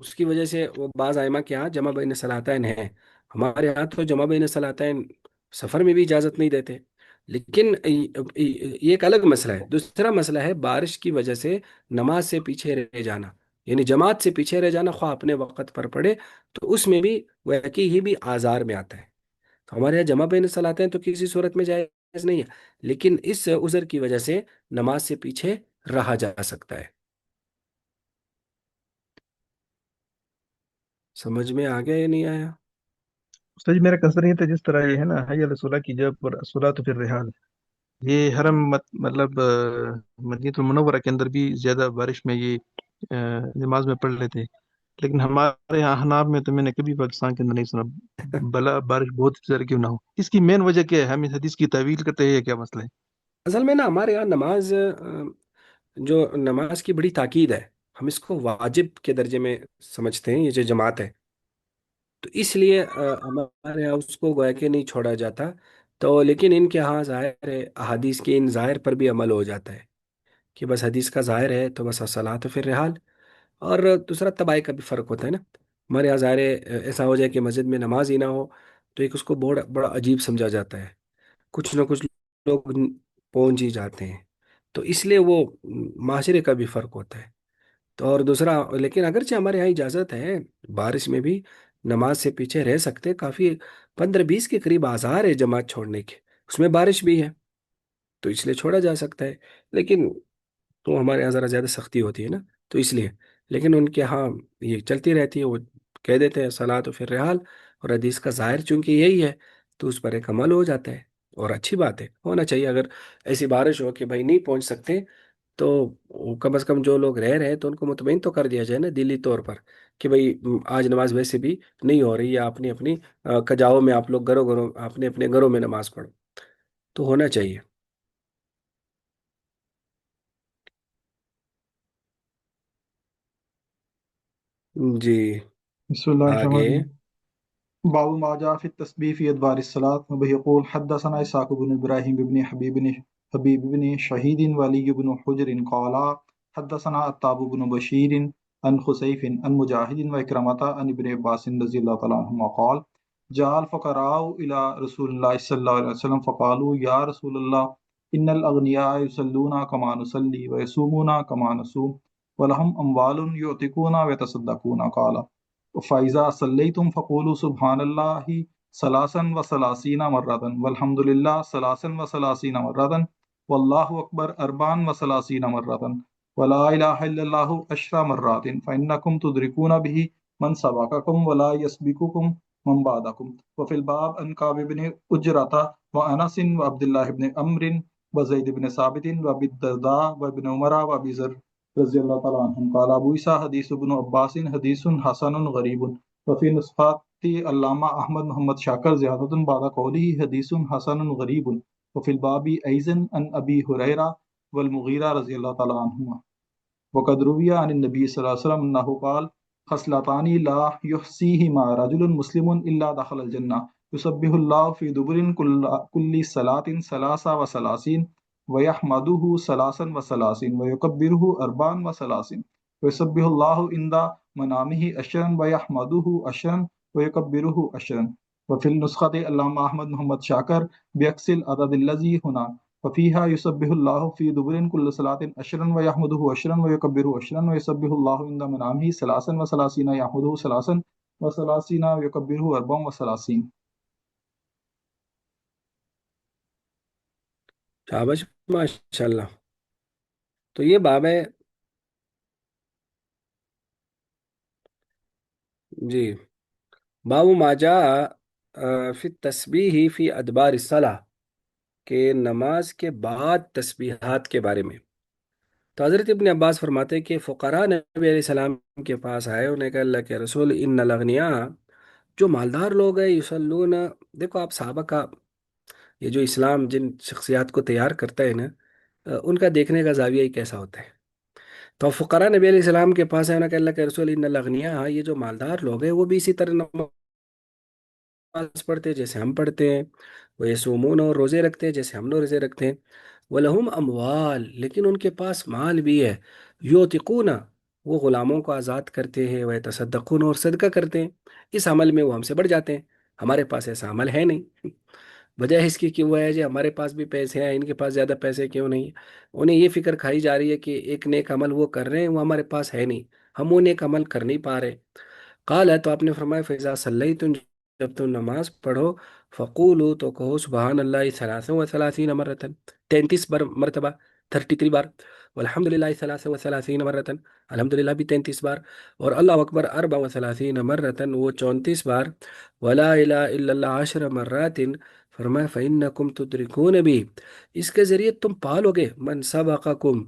اس کی وجہ سے وہ بعض ائمہ کے ہاں جمع بین صلاتین ہے، ہمارے یہاں تو جمع بین صلاتین سفر میں بھی اجازت نہیں دیتے۔ لیکن یہ ایک الگ مسئلہ ہے۔ دوسرا مسئلہ ہے بارش کی وجہ سے نماز سے پیچھے رہ جانا، یعنی جماعت سے پیچھے رہ جانا، خواہ اپنے وقت پر پڑھے، تو اس میں بھی وہ کہ یہ بھی آزار میں آتا ہے۔ تو ہمارے یہاں جمع بین صلاتین تو کسی صورت میں جائز نہیں ہے، لیکن اس عذر کی وجہ سے نماز سے پیچھے رہا جا سکتا ہے۔ سمجھ میں آ گیا یا نہیں آیا؟ استاد جی میرا کنسرن یہ تھا، جس طرح یہ ہے نا حی علی الصلاح کی جگہ پر الصلاۃ فی الرحال، یہ حرم مطلب مدینہ المنورہ کے اندر بھی زیادہ بارش میں یہ نماز میں پڑھ لیتے، لیکن ہمارے یہاں حناب میں تو میں نے کبھی پاکستان کے اندر نہیں سنا بلا بارش بہت زیادہ کیوں نہ ہو۔ اس کی مین وجہ کیا ہے؟ ہم اس حدیث کی تعویل کرتے ہیں، یہ کیا مسئلہ ہے؟ اصل میں نا ہمارے یہاں نماز جو نماز کی بڑی تاکید ہے، ہم اس کو واجب کے درجے میں سمجھتے ہیں، یہ جو جماعت ہے، تو اس لیے ہمارے یہاں اس کو گویا کہ نہیں چھوڑا جاتا۔ تو لیکن ان کے ہاں ظاہر ہے احادیث کے ان ظاہر پر بھی عمل ہو جاتا ہے کہ بس حدیث کا ظاہر ہے تو بس الصلاۃ فی الرحال۔ اور دوسرا تباہ کا بھی فرق ہوتا ہے نا، ہمارے یہاں ظاہر ہے ایسا ہو جائے کہ مسجد میں نماز ہی نہ ہو تو ایک اس کو بڑا بڑا عجیب سمجھا جاتا ہے، کچھ نہ کچھ لوگ پہنچ ہی جاتے ہیں، تو اس لیے وہ معاشرے کا بھی فرق ہوتا ہے۔ تو اور دوسرا لیکن اگرچہ ہمارے یہاں اجازت ہے بارش میں بھی نماز سے پیچھے رہ سکتے، کافی 15-20 کے قریب آثار ہے جماعت چھوڑنے کے، اس میں بارش بھی ہے تو اس لیے چھوڑا جا سکتا ہے۔ لیکن تو ہمارے یہاں ذرا زیادہ سختی ہوتی ہے نا، تو اس لیے، لیکن ان کے ہاں یہ چلتی رہتی ہے، وہ کہہ دیتے ہیں صلاۃ فی الرحال، اور حدیث کا ظاہر چونکہ یہی ہے تو اس پر ایک عمل ہو جاتا ہے، اور اچھی بات ہے، ہونا چاہیے۔ اگر ایسی بارش ہو کہ بھائی نہیں پہنچ سکتے تو کم از کم جو لوگ رہ رہے ہیں تو ان کو مطمئن تو کر دیا جائے نا دلی طور پر کہ بھائی آج نماز ویسے بھی نہیں ہو رہی ہے، اپنی اپنی کجاؤں میں آپ لوگ گھروں گھروں اپنے اپنے گھروں میں نماز پڑھو، تو ہونا چاہیے۔ جی بسم الله الرحمن آگے۔ الرحيم. باب ما جاء في التسبيح في أدبار الصلاة. وبه يقول حدثنا إسحاق بن إبراهيم بن حبيب بن شهيد ولي بن حجر قال حدثنا عتاب بن بشير عن خسيف عن مجاهد وإكرمة عن ابن عباس رضي الله تعالى عنهما قال جاء الفقراء إلى رسول الله صلى الله عليه وسلم فقالوا يا رسول الله إن الأغنياء يصلون كما نصلي ويصومون كما نصوم ولهم أموال يعتقون ويتصدقون. قال فَإِذَا صَلَّيْتُمْ فَقُولُوا سُبْحَانَ اللَّهِ ثَلَاثًا وَثَلَاثِينَ مَرَّةً وَالْحَمْدُ لِلَّهِ ثَلَاثًا وَثَلَاثِينَ مَرَّةً وَاللَّهُ أَكْبَرُ أَرْبَعًا وَثَلَاثِينَ مَرَّةً وَلَا إِلَٰهَ إِلَّا اللَّهُ عَشْرَ مَرَّاتٍ فَإِنَّكُمْ تُدْرِكُونَ بِهِ مَنْ سَبَقَكُمْ وَلَا يَسْبِقُكُمْ مَنْ بَعْدَكُمْ. وفي الباب عن كعب بن أجرة وأنس وعبد الله بن عمرو وزيد بن ثابت وأبي الدرداء وابن عمر وأبي ذر رضی اللہ تعالیٰ عنہم. قال ابو عیسیٰ حدیث ابن عباس حدیث حسن غریب. وفي نسخات علامہ احمد محمد شاکر زیادۃ بعد قوله حدیث حسن غریب. وفي الباب أيضا عن ابی ہریرہ والمغیرہ رضی اللہ تعالیٰ عنہما. وقد روی عن النبی صلی اللہ علیہ وسلم انه قال خصلتان لا يحصيهما رجل مسلم الا دخل الجنہ يسبح الله في دبر كل صلاة ثلاث وثلاثين ويحمده ثلاثا وثلاثين ويكبره أربعا وثلاثين ويسبح الله عند منامه عشرا ويحمده عشرا ويكبره عشرا. وفي النسخة علامہ احمد محمد شاکر بعكس العدد الذي هنا ففيها يسبح الله في دبر كل صلاة عشرا ويحمده عشرا ويكبره عشرا ويسبح الله عند منامه ثلاثا وثلاثين يحمده ثلاثا وثلاثين ويكبره أربعا وثلاثين. شابش، ماشاء اللہ. تو یہ باب ہے. جی، باب ما جاء فی التسبیح فی ادبار الصلاح، کہ نماز کے بعد تسبیحات کے بارے میں. تو حضرت ابن عباس فرماتے ہیں کہ فقراء نبی علیہ السلام کے پاس آئے، انہیں کہا اللہ کے رسول ان الاغنیاء، جو مالدار لوگ ہیں، یصلون. دیکھو آپ صحابہ کا یہ جو اسلام جن شخصیات کو تیار کرتا ہے نا، ان کا دیکھنے کا زاویہ ہی کیسا ہوتا ہے. تو فقراء نبی علیہ السلام کے پاس ہے، انہیں کہا اللہ کے رسول ان الاغنیاء، یہ جو مالدار لوگ ہیں وہ بھی اسی طرح نماز پڑھتے ہیں جیسے ہم پڑھتے ہیں، وہ یصومون، اور روزے رکھتے ہیں جیسے ہم لوگ روزے رکھتے ہیں. وَلَهُمْ أَمْوَالٌ، لیکن ان کے پاس مال بھی ہے. یوتقون، وہ غلاموں کو آزاد کرتے ہیں، وہ تصدقون اور صدقہ کرتے ہیں، اس عمل میں وہ ہم سے بڑھ جاتے ہیں۔ ہمارے پاس ایسا عمل ہے نہیں۔ وجہ اس کی کہ وہ ہے جی ہمارے پاس بھی پیسے ہیں، ان کے پاس زیادہ پیسے کیوں نہیں ہیں؟ انہیں یہ فکر کھائی جا رہی ہے کہ ایک نیک عمل وہ کر رہے ہیں، وہ ہمارے پاس ہے نہیں، ہم وہ نیک عمل کر نہیں پا رہے۔ قال ہے تو آپ نے فرمایا فیضا صلی تم، جب تم نماز پڑھو، فقولو تو کہو سبحان اللہ ثلاث و ثلاثین مرتن، 33 مرتبہ، 33 بار، والحمد للہ ثلاث و ثلاثین مرتن، الحمد للہ بھی 33 بار، اور اللہ اکبر اربع و ثلاثین مرتن، وہ 34 بار، ولا الہ الا اللہ عشر مرات، فرمایا فإنکم تدرکون بھی، اس کے ذریعے تم پالو گے من سبقکم،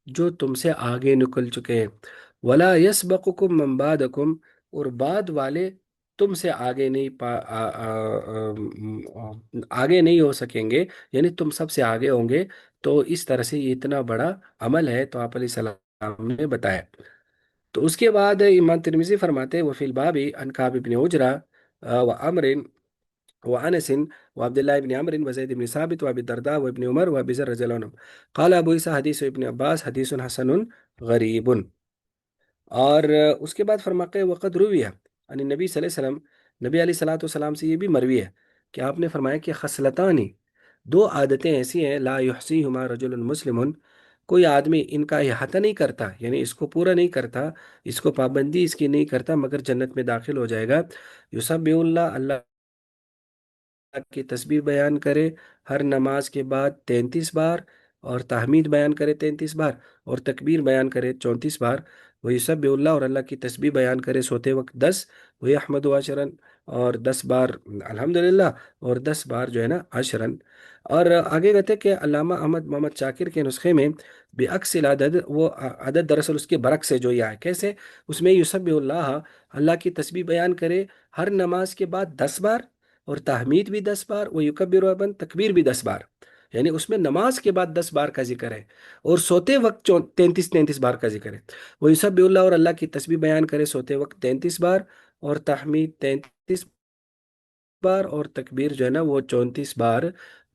جو تم سے آگے نکل چکے ہیں، ولا یسبقکم من بعدکم، اور بعد والے تم سے آگے نہیں آگے نہیں ہو سکیں گے، یعنی تم سب سے آگے ہوں گے۔ تو اس طرح سے یہ اتنا بڑا عمل ہے تو آپ علیہ السلام نے بتایا۔ تو اس کے بعد امام ترمذی فرماتے وہ فی الباب عن کعب بن عجرہ و عمر وانس وعبد الله بن عمرو وزيد بن ثابت وابي الدرداء وابن عمر وابي ذر رضي الله عنهم قال ابو عيسى حديث ابن عباس حديث حسن غریب۔ اور اس کے بعد فرماتے وقد رویہ عن نبی صلی اللہ علیہ وسلم، نبی علیہ الصلوۃ والسلام سے یہ بھی مروی ہے کہ آپ نے فرمایا کہ خصلتانی، دو عادتیں ایسی ہیں لا یحصیہما رجل مسلم، کوئی آدمی ان کا احاطہ نہیں کرتا، یعنی اس کو پورا نہیں کرتا، اس کو پابندی اس کی نہیں کرتا، مگر جنت میں داخل ہو جائے گا۔ یسبح اللہ، اللہ کی تسبیح بیان کرے ہر نماز کے بعد 33 بار، اور تحمید بیان کرے 33 بار، اور تکبیر بیان کرے 34 بار، وہ یسبح اللہ، اور اللہ کی تسبیح بیان کرے سوتے وقت 10، وہ احمد و عشرن، اور 10 بار الحمدللہ، اور 10 بار جو ہے نا عشرن۔ اور آگے کہتے ہیں کہ علامہ احمد محمد شاکر کے نسخے میں بے عکس العدد، وہ عدد دراصل اس کے برعکس سے جو یہ ہے کیسے، اس میں یسبح اللہ، اللہ کی تسبیح بیان کرے ہر نماز کے بعد 10 بار، اور تحمید بھی 10 بار، وہ یکبر ابن تکبیر بھی 10 بار، یعنی اس میں نماز کے بعد 10 بار کا ذکر ہے، اور سوتے وقت 33 بار کا ذکر ہے۔ وہ یسبح اللہ، اور اللہ کی تسبیح بیان کرے سوتے وقت 33 بار، اور تحمید 33 بار، اور تکبیر جو ہے نا وہ 34 بار۔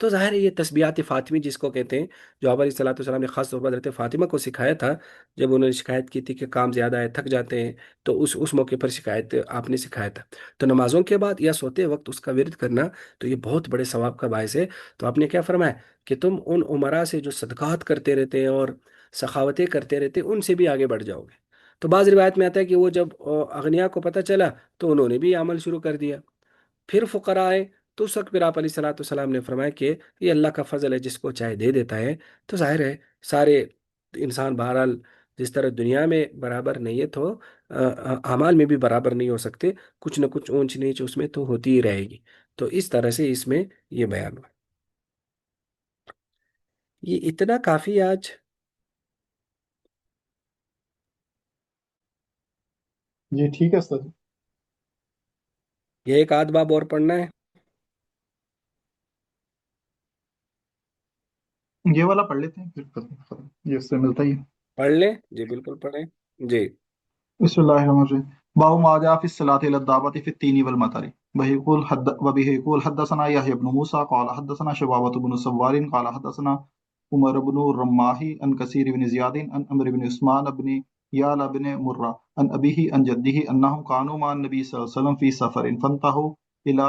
تو ظاہر ہے یہ تسبیحات فاطمی جس کو کہتے ہیں، جو آپ علیہ الصلوۃ والسلام نے خاص طور پر حضرت فاطمہ کو سکھایا تھا، جب انہوں نے شکایت کی تھی کہ کام زیادہ ہے، تھک جاتے ہیں، تو اس موقع پر شکایت آپ نے سکھایا تھا۔ تو نمازوں کے بعد یا سوتے وقت اس کا ورد کرنا تو یہ بہت بڑے ثواب کا باعث ہے۔ تو آپ نے کیا فرمایا کہ تم ان عمرا سے جو صدقات کرتے رہتے ہیں اور سخاوتیں کرتے رہتے ہیں، ان سے بھی آگے بڑھ جاؤ گے۔ تو بعض روایت میں آتا ہے کہ وہ جب اغنیا کو پتہ چلا تو انہوں نے بھی یہ عمل شروع کر دیا۔ پھر فقراء آئے تو اس وقت پھر آپ علیہ الصلوۃ والسلام نے فرمایا کہ یہ اللہ کا فضل ہے، جس کو چاہے دے دیتا ہے۔ تو ظاہر ہے سارے انسان بہرحال جس طرح دنیا میں برابر نیت ہو، اعمال میں بھی برابر نہیں ہو سکتے، کچھ نہ کچھ اونچ نیچ اس میں تو ہوتی ہی رہے گی۔ تو اس طرح سے اس میں یہ بیان ہوا۔ یہ اتنا کافی آج؟ جی ٹھیک ہے استاد۔ یہ ایک آدھ باب اور پڑھنا ہے؟ یہ والا پڑھ لیتے ہیں پھر ختم، یہ اس سے ملتا ہی ہے۔ پڑھ لیں جی، بالکل پڑھیں جی۔ بسم الله الرحمن الرحيم. باب ما جاء في الصلاة إلى الدعوة في التين والمطر. وبه يقول حدثنا يحيى بن موسى قال حدثنا شبابة بن سوار قال حدثنا عمر بن الرماح عن كثير بن زياد عن عمرو بن عثمان بن يالا بن مرة عن أبيه عن جده أنهم كانوا مع النبي صلى الله عليه وسلم في سفر فانتهوا إلى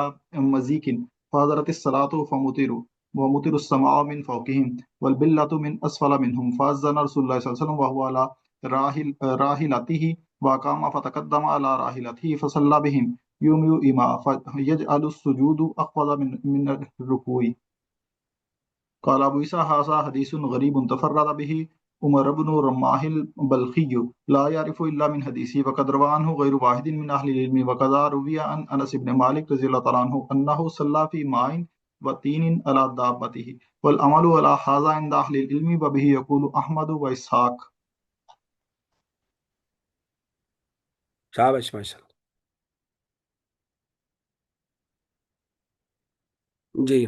مزيك فحضرت الصلاة فمطروا ومطر السماء من فوقهم والبلة من أسفل منهم فأذن رسول الله صلى الله عليه وسلم وهو على راحلته وقام فتقدم على راحلته فصلى بهم يوم إيماء فيجعل السجود أقبل من الركوع. قال أبو عيسى هذا حديث غريب تفرد به عمر بن رماح البلخي لا يعرف إلا من حديثه وقد روى عنه غير واحد من أهل العلم وكذا روي عن أنس بن مالك رضي الله تعالى عنه أنه صلى في ماء وطين على دابته والعمل على هذا عند أهل العلم وبه يقول أحمد وإسحاق. شاباش ماشاء اللہ جی۔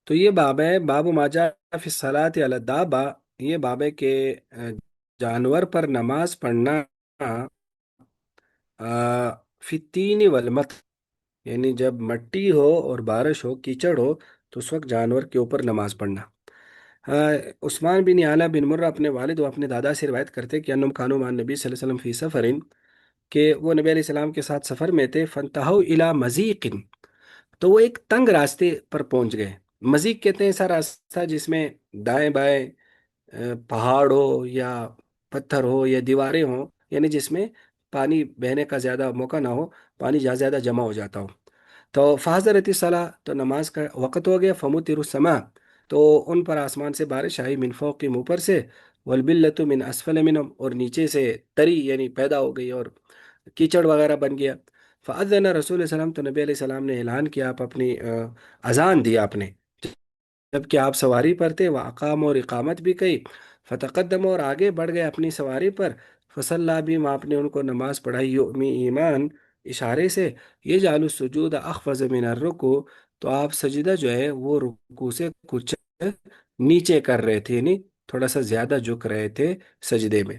تو یہ باب ہے، باب ما جاء فی الصلاۃ علی الدابہ، یہ باب ہے کہ جانور پر نماز پڑھنا فی التین والمطر، یعنی جب مٹی ہو اور بارش ہو، کیچڑ ہو، تو اس وقت جانور کے اوپر نماز پڑھنا۔ عثمان بن اعلیٰ بن مرہ اپنے والد و اپنے دادا سے روایت کرتے کہ انم کانوا مع نبی صلی اللہ علیہ وسلم فی سفرین، کہ وہ نبی علیہ السلام کے ساتھ سفر میں تھے، فانتہوا الی مضیق، تو وہ ایک تنگ راستے پر پہنچ گئے۔ مضیق کہتے ہیں ایسا راستہ جس میں دائیں بائیں پہاڑ ہو یا پتھر ہو یا دیواریں ہوں، یعنی جس میں پانی بہنے کا زیادہ موقع نہ ہو، پانی جہاں زیادہ جمع ہو جاتا ہو۔ تو فحضرت الصلاح، تو نماز کا وقت ہو گیا، فمطر السماء، تو ان پر آسمان سے بارش آئی، من فوقہم، اوپر سے، والبلۃ من اسفل منہم، اور نیچے سے تری یعنی پیدا ہو گئی اور کیچڑ وغیرہ بن گیا۔ فاذن رسول اللہ علیہ وسلم، تو نبی علیہ السلام نے اعلان کیا، آپ اپنی اذان دی آپ نے، جبکہ آپ سواری پر تھے، وہ اقام اور اقامت بھی کہی، فتقدم، اور آگے بڑھ گئے اپنی سواری پر، فصلی بہم، آپ نے ان کو نماز پڑھائی، یؤمی، ایمان، اشارے سے، یہ جعل السجود اخفض من الرکوع، تو آپ سجدہ جو ہے وہ رکوع سے کچھ نیچے کر رہے تھے، یعنی تھوڑا سا زیادہ جھک رہے تھے سجدے میں۔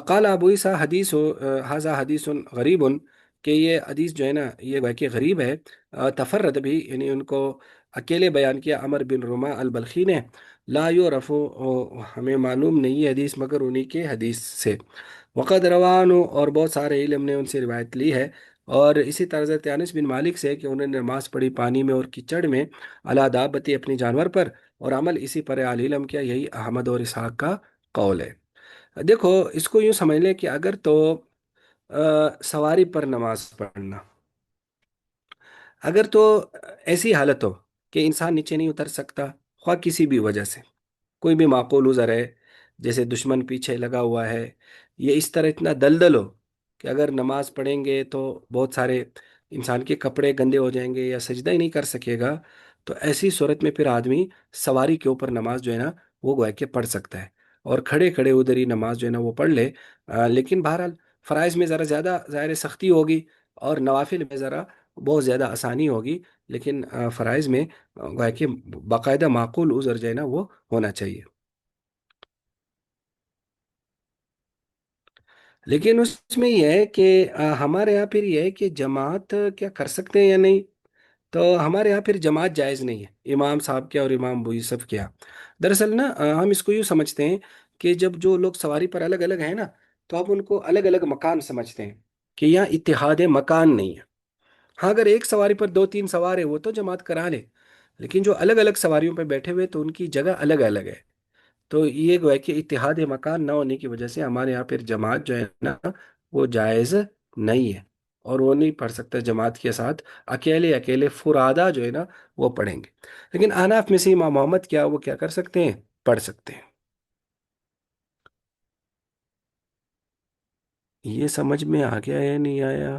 قال ابو عیسیٰ حدیث حاضہ حدیث غریب، کہ یہ حدیث جو ہے نا یہ واقعی غریب ہے۔ تفرد بھی، یعنی ان کو اکیلے بیان کیا عمر بن رما البلخی نے، لا یعرف، ہمیں معلوم نہیں ہے حدیث مگر انہی کے حدیث سے، وقد روان، اور بہت سارے علم نے ان سے روایت لی ہے، اور اسی طرح حضرت انس بن مالک سے کہ انہوں نے نماز پڑھی پانی میں اور کیچڑ میں، علی دابتی، اپنی جانور پر، اور عمل اسی پر اہل علم کیا، یہی احمد اور اسحاق کا قول ہے۔ دیکھو اس کو یوں سمجھ لیں کہ اگر تو سواری پر نماز پڑھنا، اگر تو ایسی حالت ہو کہ انسان نیچے نہیں اتر سکتا، خواہ کسی بھی وجہ سے، کوئی بھی معقول عذر ہے، جیسے دشمن پیچھے لگا ہوا ہے، یہ اس طرح اتنا دلدل ہو کہ اگر نماز پڑھیں گے تو بہت سارے انسان کے کپڑے گندے ہو جائیں گے یا سجدہ ہی نہیں کر سکے گا، تو ایسی صورت میں پھر آدمی سواری کے اوپر نماز جو ہے نا وہ گویا کہ پڑھ سکتا ہے، اور کھڑے کھڑے ادھر ہی نماز جو ہے نا وہ پڑھ لے۔ لیکن بہرحال فرائض میں ذرا زیادہ ظاہر سختی ہوگی، اور نوافل میں ذرا بہت زیادہ آسانی ہوگی، لیکن فرائض میں گویا کہ باقاعدہ معقول عذر جو ہے نا وہ ہونا چاہیے۔ لیکن اس میں یہ ہے کہ ہمارے یہاں پھر یہ ہے کہ جماعت کیا کر سکتے ہیں یا نہیں، تو ہمارے یہاں پھر جماعت جائز نہیں ہے، امام صاحب کیا اور امام ابو یوسف کیا۔ دراصل نا ہم اس کو یوں سمجھتے ہیں کہ جب جو لوگ سواری پر الگ الگ ہیں نا، تو ہم ان کو الگ الگ مکان سمجھتے ہیں، کہ یہاں اتحاد مکان نہیں ہے۔ ہاں اگر ایک سواری پر دو تین سوار ہے وہ تو جماعت کرا لے، لیکن جو الگ الگ سواریوں پہ بیٹھے ہوئے تو ان کی جگہ الگ الگ ہے، تو یہ گویا کہ اتحاد مکان نہ ہونے کی وجہ سے ہمارے یہاں پھر جماعت جو ہے نا وہ جائز نہیں ہے، اور وہ نہیں پڑھ سکتا جماعت کے ساتھ، اکیلے اکیلے فرادہ جو ہے نا وہ پڑھیں گے۔ لیکن احناف میں سے امام محمد کیا وہ کیا کر سکتے ہیں، پڑھ سکتے ہیں۔ یہ سمجھ میں آ گیا یا نہیں آیا؟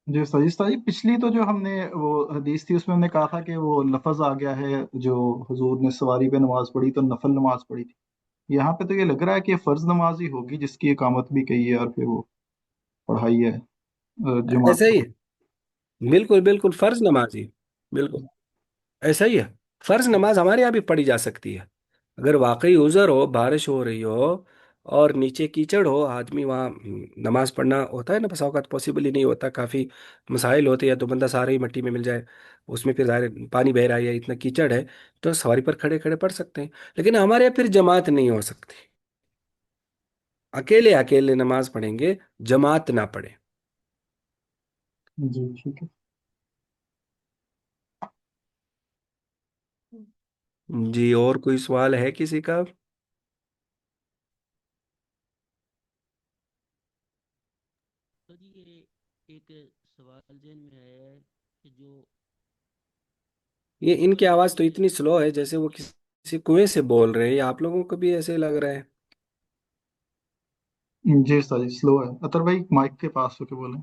جو سجستہ جی، پچھلی تو جو ہم نے وہ حدیث تھی اس میں ہم نے کہا تھا کہ وہ لفظ آ گیا ہے جو حضور نے سواری پہ نماز پڑھی تو نفل نماز پڑھی تھی، یہاں پہ تو یہ لگ رہا ہے کہ فرض نماز ہی ہوگی جس کی اقامت بھی کہی ہے اور پھر وہ پڑھائی ہے جماعت ایسا کے ہی ہے، بالکل بالکل فرض نماز ہی، بالکل ایسا ہی ہے۔ فرض نماز ہمارے یہاں بھی پڑھی جا سکتی ہے، اگر واقعی عذر ہو، بارش ہو رہی ہو اور نیچے کیچڑ ہو، آدمی وہاں نماز پڑھنا ہوتا ہے نا، بس اوقات پاسبل ہی نہیں ہوتا، کافی مسائل ہوتے ہیں، یا تو بندہ سارے ہی مٹی میں مل جائے، اس میں پھر ظاہر پانی بہ رہا ہے یا اتنا کیچڑ ہے، تو سواری پر کھڑے کھڑے پڑھ سکتے ہیں۔ لیکن ہمارے یہاں پھر جماعت نہیں ہو سکتی، اکیلے اکیلے نماز پڑھیں گے، جماعت نہ پڑھے۔ جی ٹھیک ہے۔ جی اور کوئی سوال ہے کسی کا؟ تو جی یہ ایک سوال ذہن میں آیا ہے کہ جو یہ ان کی فرض آواز تو نمازیں اتنی سلو ہے جیسے وہ کسی کنویں سے بول رہے ہیں، یا آپ لوگوں کو بھی ایسے لگ رہا ہے؟ جی استاد جی سلو ہے، اطہر بھائی مائک کے پاس ہو کے بولیں۔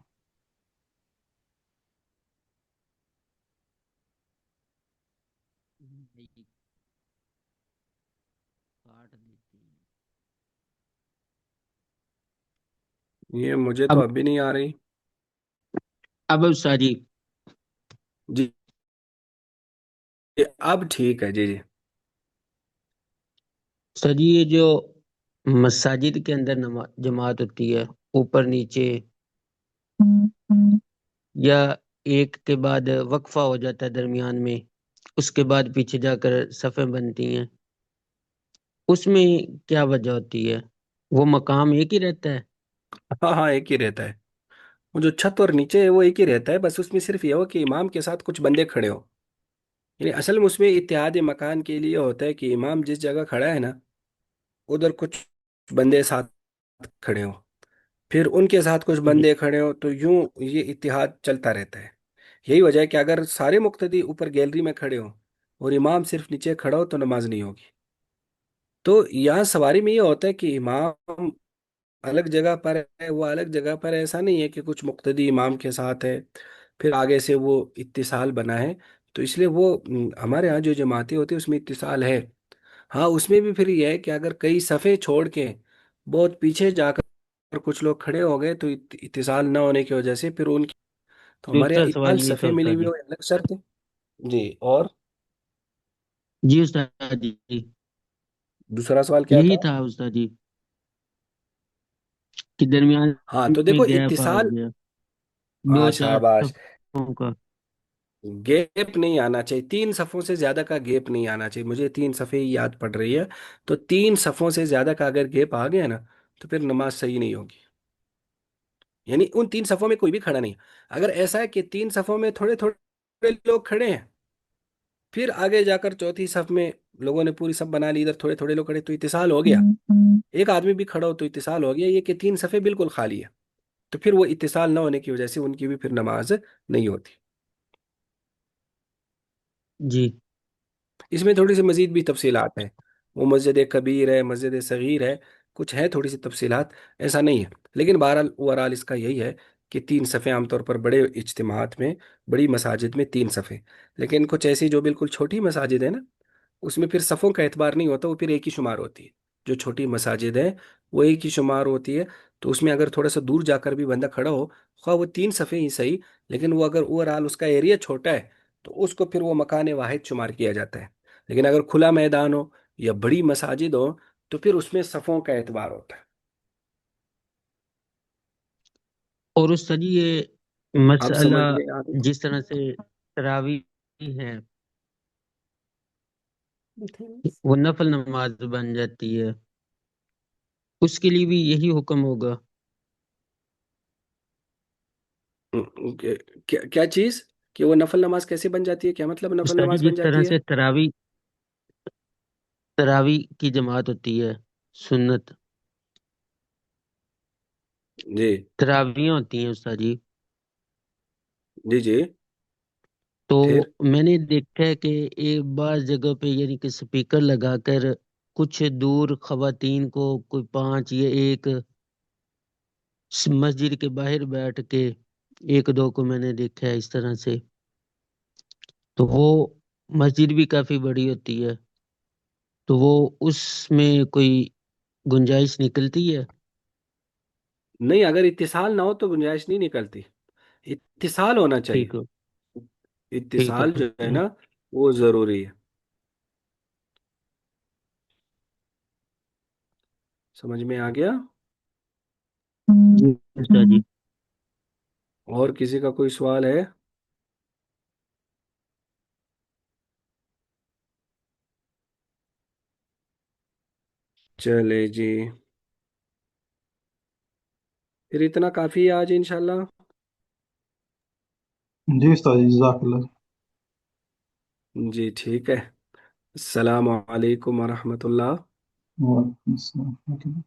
نہیں کاٹ دیتی ہیں۔ یہ مجھے تو اب اب بھی نہیں آ رہی۔ اب استاد جی جی اب ٹھیک ہے، جی جی۔ استاد جی یہ جو مساجد کے اندر جماعت ہوتی ہے، اوپر نیچے یا ایک کے بعد وقفہ ہو جاتا ہے درمیان میں، اس کے بعد پیچھے جا کر صفیں بنتی ہیں، اس میں کیا وجہ ہوتی ہے؟ وہ مقام ایک ہی رہتا ہے؟ ہاں ہاں، ایک ہی رہتا ہے۔ وہ جو چھت اور نیچے ہے وہ ایک ہی رہتا ہے، بس اس میں صرف یہ ہو کہ امام کے ساتھ کچھ بندے کھڑے ہو۔ یعنی اصل میں اس میں اتحاد مکان کے لیے ہوتا ہے کہ امام جس جگہ کھڑا ہے نا، ادھر کچھ بندے ساتھ کھڑے ہو، پھر ان کے ساتھ کچھ جی بندے کھڑے ہو، تو یوں یہ اتحاد چلتا رہتا ہے۔ یہی وجہ ہے کہ اگر سارے مقتدی اوپر گیلری میں کھڑے ہوں اور امام صرف نیچے کھڑا ہو تو نماز نہیں ہوگی۔ تو یہاں سواری میں یہ ہوتا ہے کہ امام الگ جگہ پر ہے، وہ الگ جگہ پر ہے، ایسا نہیں ہے کہ کچھ مقتدی امام کے ساتھ ہے پھر آگے سے وہ اتصال بنا ہے۔ تو اس لیے وہ ہمارے ہاں جو جماعتیں ہوتی ہیں اس میں اتصال ہے۔ ہاں، اس میں بھی پھر یہ ہے کہ اگر کئی صفحے چھوڑ کے بہت پیچھے جا کر کچھ لوگ کھڑے ہو گئے تو اتصال نہ ہونے کی وجہ سے پھر ان کی، تو ہمارے دوسرا یہاں سوال اتصال یہ تھا صفحے ملی استاد ہوئی جی۔ ہو الگ شرط ہے۔ جی، اور جی استاد جی، دوسرا سوال کیا یہی تھا؟ تھا استاد جی کہ درمیان ہاں تو میں دیکھو گیپ آ اتصال، گیا ہاں دو چار شاباش، صفوں کا۔ گیپ نہیں آنا چاہیے، 3 صفوں سے زیادہ کا گیپ نہیں آنا چاہیے۔ مجھے 3 صفحے ہی یاد پڑ رہی ہے، تو 3 صفوں سے زیادہ کا اگر گیپ آ گیا نا تو پھر نماز صحیح نہیں ہوگی۔ یعنی ان 3 صفوں میں کوئی بھی کھڑا نہیں۔ اگر ایسا ہے کہ 3 صفوں میں تھوڑے تھوڑے لوگ کھڑے ہیں، پھر آگے جا کر چوتھی صف میں لوگوں نے پوری صف بنا لی، ادھر تھوڑے تھوڑے لوگ کھڑے تو اتصال ہو گیا، ایک آدمی بھی کھڑا ہو تو اتصال ہو گیا۔ یہ کہ 3 صفیں بالکل خالی ہے تو پھر وہ اتصال نہ ہونے کی وجہ سے ان کی بھی پھر نماز نہیں ہوتی۔ جی اس میں تھوڑی سی مزید بھی تفصیلات ہیں، وہ مسجد کبیر ہے، مسجد صغیر ہے، کچھ ہے تھوڑی سی تفصیلات، ایسا نہیں ہے۔ لیکن بہرحال اوورال اس کا یہی ہے کہ 3 صفیں عام طور پر بڑے اجتماعات میں، بڑی مساجد میں 3 صفیں، لیکن کچھ ایسی جو بالکل چھوٹی مساجد ہے نا، اس میں پھر صفوں کا اعتبار نہیں ہوتا، وہ پھر ایک ہی شمار ہوتی ہے۔ جو چھوٹی مساجد ہے وہ ایک ہی شمار ہوتی ہے، تو اس میں اگر تھوڑا سا دور جا کر بھی بندہ کھڑا ہو، خواہ وہ 3 صفیں ہی صحیح، لیکن وہ اگر اوورال اس کا ایریا چھوٹا ہے تو اس کو پھر وہ مکان واحد شمار کیا جاتا ہے۔ لیکن اگر کھلا میدان ہو یا بڑی مساجد ہو تو پھر اس میں صفوں کا اعتبار ہوتا ہے۔ اور استاد جی یہ اب مسئلہ سمجھ میں آ گئی؟ جس طرح سے تراویح ہے وہ نفل نماز بن جاتی ہے، اس کے لیے بھی یہی حکم ہوگا؟ کیا چیز؟ کہ وہ نفل نماز کیسے بن جاتی ہے؟ کیا مطلب نفل استاد جی نماز بن جس طرح جاتی ہے؟ سے تراویح کی جماعت ہوتی ہے سنت، جی تراویح ہوتی ہیں استاد جی، جی جی، تو پھر میں نے دیکھا ہے کہ ایک بعض جگہ پہ یعنی کہ سپیکر لگا کر کچھ دور خواتین کو کوئی 5 یا ایک مسجد کے باہر بیٹھ کے 1 2 کو میں نے دیکھا ہے اس طرح سے، تو وہ مسجد بھی کافی بڑی ہوتی ہے، تو وہ اس میں کوئی گنجائش نکلتی ہے؟ نہیں، اگر اتصال نہ ہو تو گنجائش نہیں نکلتی، اتصال ہونا چاہیے، ٹھیک ہے، ٹھیک اتصال جو ہے ہے نا وہ ضروری ہے۔ سمجھ میں آ گیا؟ جی استاد جی۔ اور کسی کا کوئی سوال ہے؟ چلے جی، پھر اتنا کافی ہے آج انشاءاللہ۔ جی استاد جی، جزاک اللہ۔ جی ٹھیک ہے، السلام علیکم ورحمۃ اللہ۔ وعلیکم السلام ورحمۃ اللہ۔